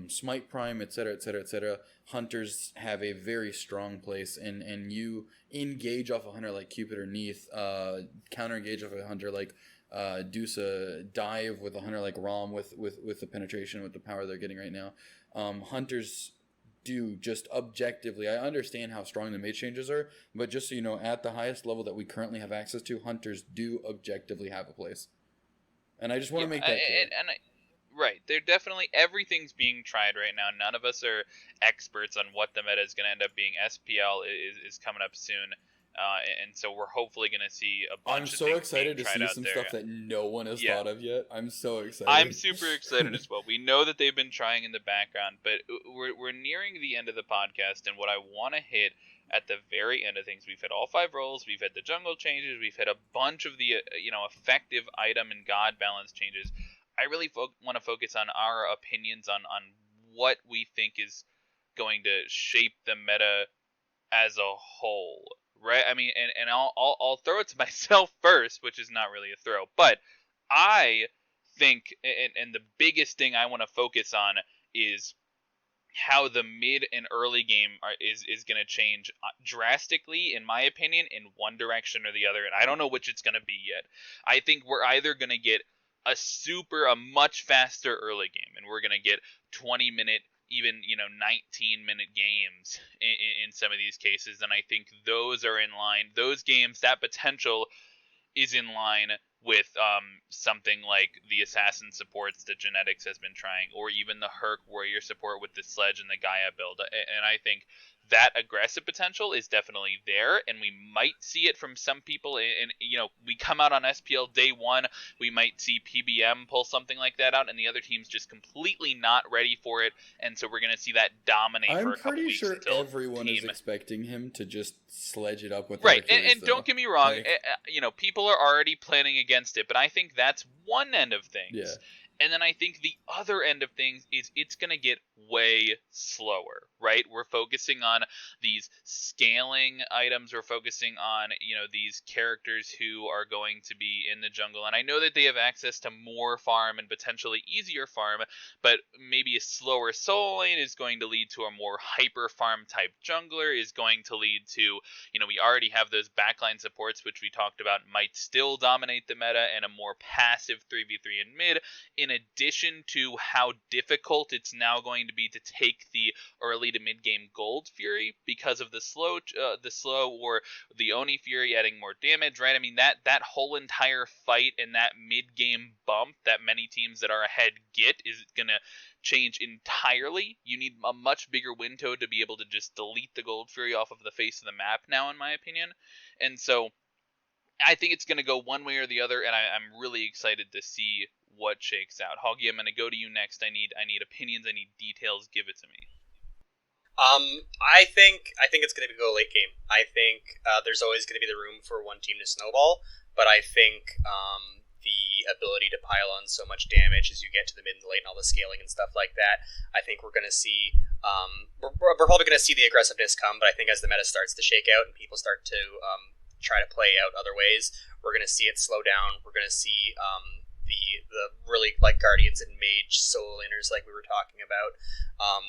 Smite Prime, etc., hunters have a very strong place, and you engage off a hunter like Cupid or Neath, counter engage off a hunter like Medusa, dive with a hunter like Rom with the penetration, with the power they're getting right now. Hunters do just objectively, I understand how strong the mage changes are, but just so you know, at the highest level that we currently have access to, hunters do objectively have a place. And I just want to make that clear. Right, they're definitely, everything's being tried right now. None of us are experts on what the meta is going to end up being. SPL is coming up soon. And so we're hopefully going to see a bunch of things. I'm so excited to see some stuff that no one has thought of yet. I'm so excited. I'm super excited as well. We know that they've been trying in the background, but we're nearing the end of the podcast, and what I want to hit at the very end of things, we've hit all 5 roles, we've hit the jungle changes, we've hit a bunch of the effective item and god balance changes. I really want to focus on our opinions on what we think is going to shape the meta as a whole. Right, I mean, and I'll throw it to myself first, which is not really a throw, but I think, and the biggest thing I want to focus on is how the mid and early game is going to change drastically, in my opinion, in one direction or the other, and I don't know which it's going to be yet. I think we're either going to get a much faster early game, and we're going to get 20-minute, even 19-minute games in some of these cases, and I think those are in line. Those games, that potential is in line with something like the assassin supports that Genetics has been trying, or even the Herc warrior support with the Sledge and the Gaea build. And I think that aggressive potential is definitely there, and we might see it from some people. And we come out on SPL day one, we might see PBM pull something like that out, and the other team's just completely not ready for it, and so we're going to see that dominate for a couple weeks. I'm pretty sure everyone is expecting him to just sledge it up with right. And don't get me wrong, people are already planning against it, but I think that's one end of things. Yeah. And then I think the other end of things is it's going to get way slower, right? We're focusing on these scaling items. We're focusing on, these characters who are going to be in the jungle. And I know that they have access to more farm and potentially easier farm, but maybe a slower soul lane is going to lead to a more hyper farm type jungler, is going to lead to, we already have those backline supports, which we talked about, might still dominate the meta, and a more passive 3v3 in mid, in addition to how difficult it's now going to be to take the early to mid game Gold Fury because of the slow or the Oni Fury adding more damage, right? I mean, that whole entire fight and that mid game bump that many teams that are ahead get is going to change entirely. You need a much bigger window to be able to just delete the Gold Fury off of the face of the map now, in my opinion. And so I think it's going to go one way or the other, and I'm really excited to see what shakes out. Hoggy, I'm going to go to you next. I need opinions. I need details. Give it to me. I think it's going to go late game. I think there's always going to be the room for one team to snowball, but I think the ability to pile on so much damage as you get to the mid and late and all the scaling and stuff like that, I think we're going to see. We're probably going to see the aggressiveness come, but I think as the meta starts to shake out and people start to try to play out other ways, we're going to see it slow down. We're going to see the really like Guardians and Mage solo laners like we were talking about.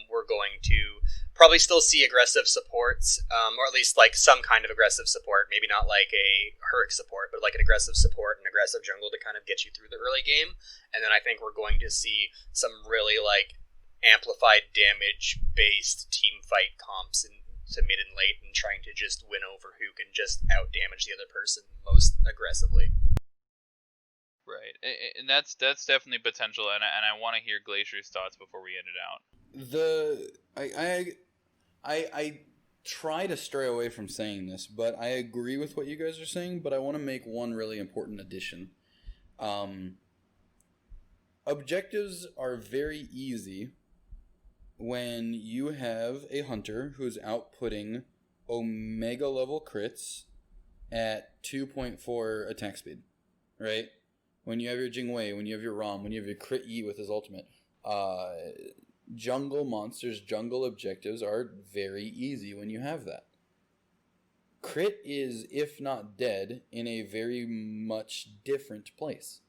We're going to probably still see aggressive supports, or at least like some kind of aggressive support. Maybe not like a Herc support, but like an aggressive support and aggressive jungle to kind of get you through the early game. And then I think we're going to see some really like amplified damage based team fight comps to mid and late, and trying to just win over who can just out damage the other person most aggressively. Right, and that's definitely potential, and I want to hear Glacier's thoughts before we end it out. try to stray away from saying this, but I agree with what you guys are saying, but I want to make one really important addition. Objectives are very easy when you have a hunter who's outputting Omega level crits at 2.4 attack speed, right? When you have your Jingwei, when you have your Rom, when you have your crit E with his ultimate, jungle monsters, jungle objectives are very easy when you have that. Crit is, if not dead, in a very much different place.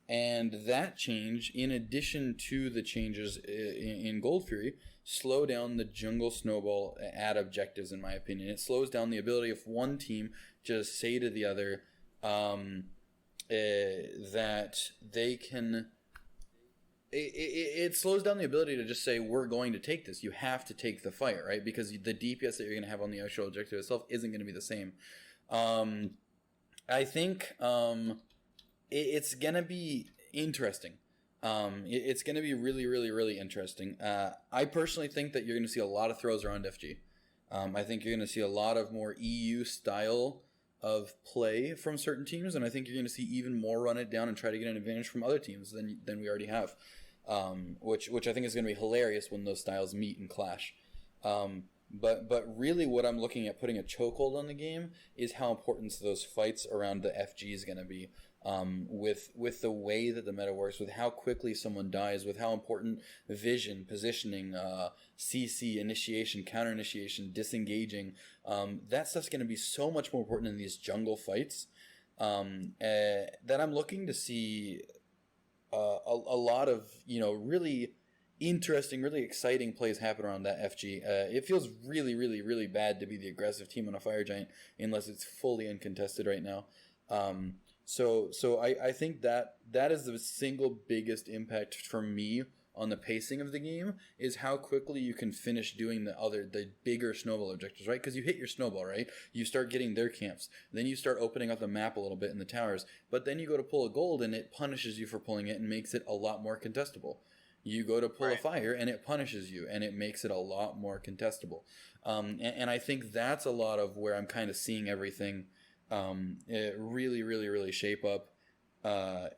And that change, in addition to the changes in Gold Fury, slow down the jungle snowball at objectives, in my opinion. It slows down the ability of one team to say to the other that they can... It slows down the ability to just say, we're going to take this. You have to take the fight, right? Because the DPS that you're going to have on the actual objective itself isn't going to be the same. I think it's going to be interesting. It's going to be really, really, really interesting. I personally think that you're going to see a lot of throws around FG. I think you're going to see a lot of more EU style of play from certain teams, and I think you're going to see even more run it down and try to get an advantage from other teams than we already have. Which I think is going to be hilarious when those styles meet and clash. But really what I'm looking at putting a chokehold on the game is how important those fights around the FG is going to be. With the way that the meta works, with how quickly someone dies, with how important vision, positioning, CC, initiation, counter initiation, disengaging, that stuff's going to be so much more important in these jungle fights that I'm looking to see a lot of, really interesting, really exciting plays happen around that FG. It feels really, really, really bad to be the aggressive team on a Fire Giant unless it's fully uncontested right now. So I think that is the single biggest impact for me on the pacing of the game, is how quickly you can finish doing the bigger snowball objectives, right? Because you hit your snowball, right? You start getting their camps. Then you start opening up the map a little bit in the towers. But then you go to pull a gold and it punishes you for pulling it and makes it a lot more contestable. You go to pull a fire and it punishes you and it makes it a lot more contestable. And I think that's a lot of where I'm kind of seeing everything really, really, really shape up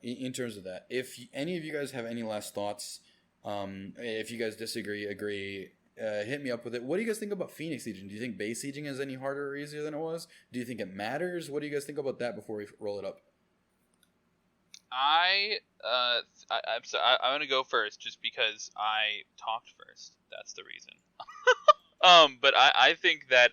in terms of that. If any of you guys have any last thoughts, if you guys disagree, agree, hit me up with it. What do you guys think about Phoenix Sieging? Do you think base sieging is any harder or easier than it was? Do you think it matters? What do you guys think about that before we roll it up? I'm going to go first just because I talked first. That's the reason. But I think that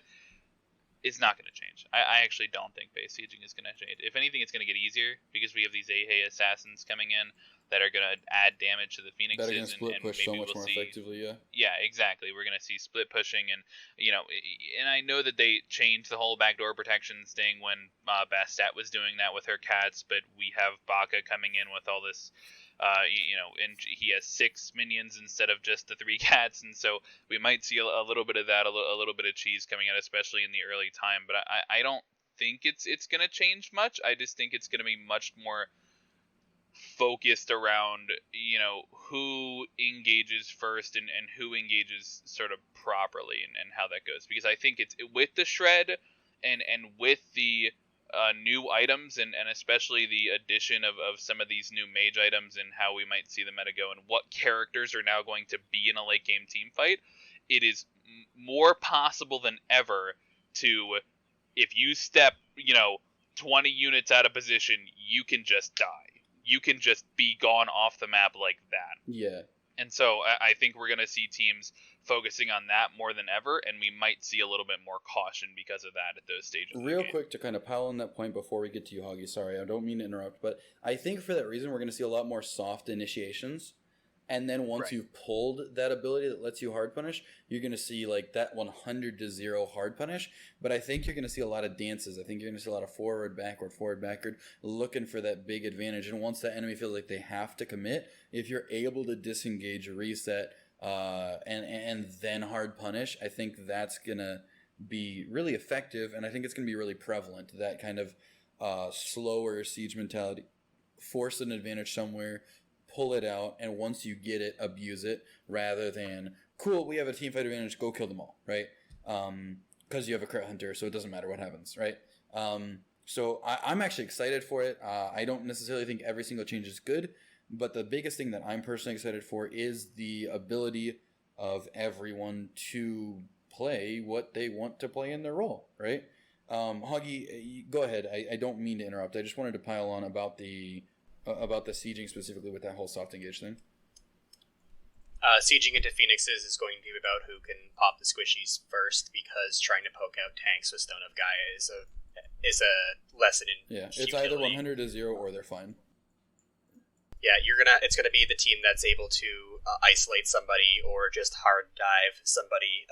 it's not going to change. I actually don't think base sieging is going to change. If anything, it's going to get easier because we have these Ahei assassins coming in that are going to add damage to the Phoenixes. That are going to split push so much more effectively, yeah. Yeah, exactly. We're going to see split pushing, and and I know that they changed the whole backdoor protections thing when Bastet was doing that with her cats, but we have Baka coming in with all this. And he has 6 minions instead of just the 3 cats, and so we might see a little bit of that, a little bit of cheese coming out, especially in the early time. But I don't think it's going to change much. I just think it's going to be much more focused around who engages first and who engages sort of properly and how that goes, because I think it's with the shred and with the new items and especially the addition of some of these new mage items and how we might see the meta go and what characters are now going to be in a late game team fight, it is more possible than ever to, if you step 20 units out of position, you can just die. You can just be gone off the map like that. Yeah. And so I think we're going to see teams focusing on that more than ever, and we might see a little bit more caution because of that at those stages. Real quick to kind of pile on that point before we get to you, Hoggy. Sorry, I don't mean to interrupt, but I think for that reason we're going to see a lot more soft initiations. And then once you've pulled that ability that lets you hard punish, you're going to see like that 100-0 hard punish. But I think you're going to see a lot of dances. I think you're going to see a lot of forward, backward, looking for that big advantage. And once that enemy feels like they have to commit, if you're able to disengage, reset, and then hard punish, I think that's going to be really effective. And I think it's going to be really prevalent, that kind of slower siege mentality. Force an advantage somewhere, pull it out, and once you get it, abuse it, rather than, cool, we have a teamfight advantage, go kill them all, right? because you have a crit hunter, so it doesn't matter what happens, right? So I'm actually excited for it. I don't necessarily think every single change is good, but the biggest thing that I'm personally excited for is the ability of everyone to play what they want to play in their role, right? Hoggy, go ahead. I don't mean to interrupt. I just wanted to pile on about the sieging specifically with that whole soft engage thing. Sieging into Phoenixes is going to be about who can pop the squishies first, because trying to poke out tanks with Stone of Gaea is a lesson in it's utility. either 100 to 0 or they're fine. Yeah, it's gonna be the team that's able to isolate somebody or just hard dive somebody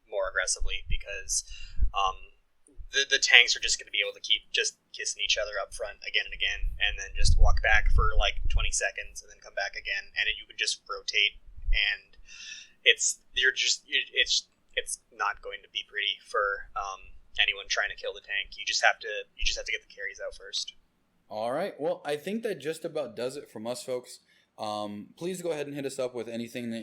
more aggressively, because the tanks are just gonna be able to keep just kissing each other up front again and again, and then just walk back for like 20 seconds and then come back again, and you can just rotate, and it's not going to be pretty for anyone trying to kill the tank. You just have to get the carries out first. All right. Well, I think that just about does it from us, folks. Please go ahead and hit us up with anything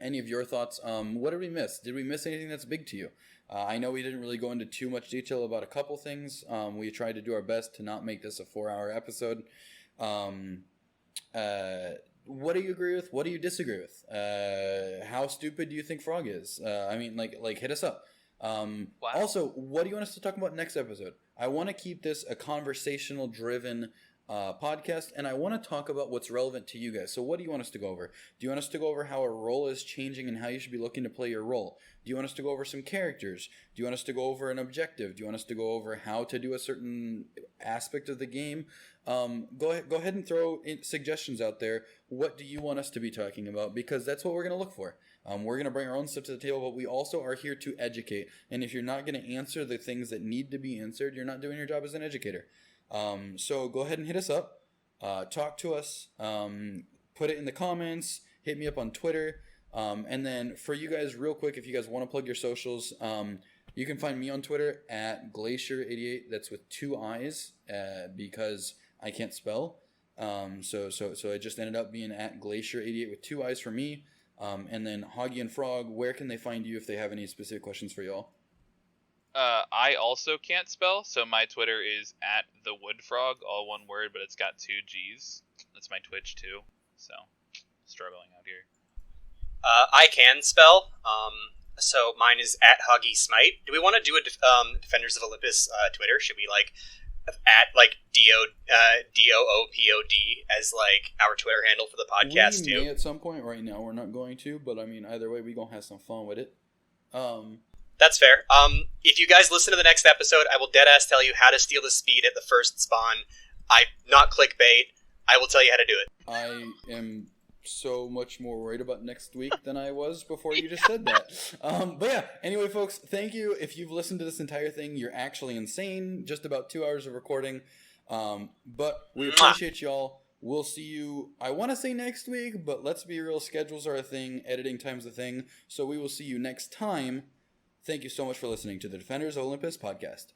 any of your thoughts. What did we miss? Did we miss anything that's big to you? I know we didn't really go into too much detail about a couple things. We tried to do our best to not make this a 4-hour episode. What do you agree with? What do you disagree with? How stupid do you think Frog is? Hit us up. Wow. Also, what do you want us to talk about next episode? I want to keep this a conversational driven podcast, and I want to talk about what's relevant to you guys. So what do you want us to go over? Do you want us to go over how a role is changing and how you should be looking to play your role? Do you want us to go over some characters? Do you want us to go over an objective? Do you want us to go over how to do a certain aspect of the game? Go ahead and throw suggestions out there. What do you want us to be talking about? Because that's what we're going to look for. We're going to bring our own stuff to the table, but we also are here to educate. And if you're not going to answer the things that need to be answered, you're not doing your job as an educator. So go ahead and hit us up. Talk to us. Put it in the comments. Hit me up on Twitter. And then for you guys, real quick, if you guys want to plug your socials, you can find me on Twitter at Glacier88. That's with 2 I's because I can't spell. So it just ended up being at Glacier88 with 2 I's for me. And then Hoggy and Frog, where can they find you if they have any specific questions for y'all? I also can't spell, so my Twitter is at the Woodfrog, all one word, but it's got 2 G's. That's my Twitch too, so struggling out here. I can spell, so mine is at Hoggy Smite. Do we want to do a Defenders of Olympus Twitter? Should we at DOOPOD as our Twitter handle for the podcast we too? May at some point. Right now we're not going to, but I mean either way we gonna have some fun with it. That's fair. If you guys listen to the next episode, I will deadass tell you how to steal the speed at the first spawn. I'm not clickbait. I will tell you how to do it. I am so much more worried about next week than I was before you just said that. But yeah, anyway, folks, thank you. If you've listened to this entire thing, you're actually insane. Just about 2 hours of recording. But we appreciate y'all. We'll see you, I want to say next week, but let's be real. Schedules are a thing. Editing time's a thing. So we will see you next time. Thank you so much for listening to the Defenders of Olympus podcast.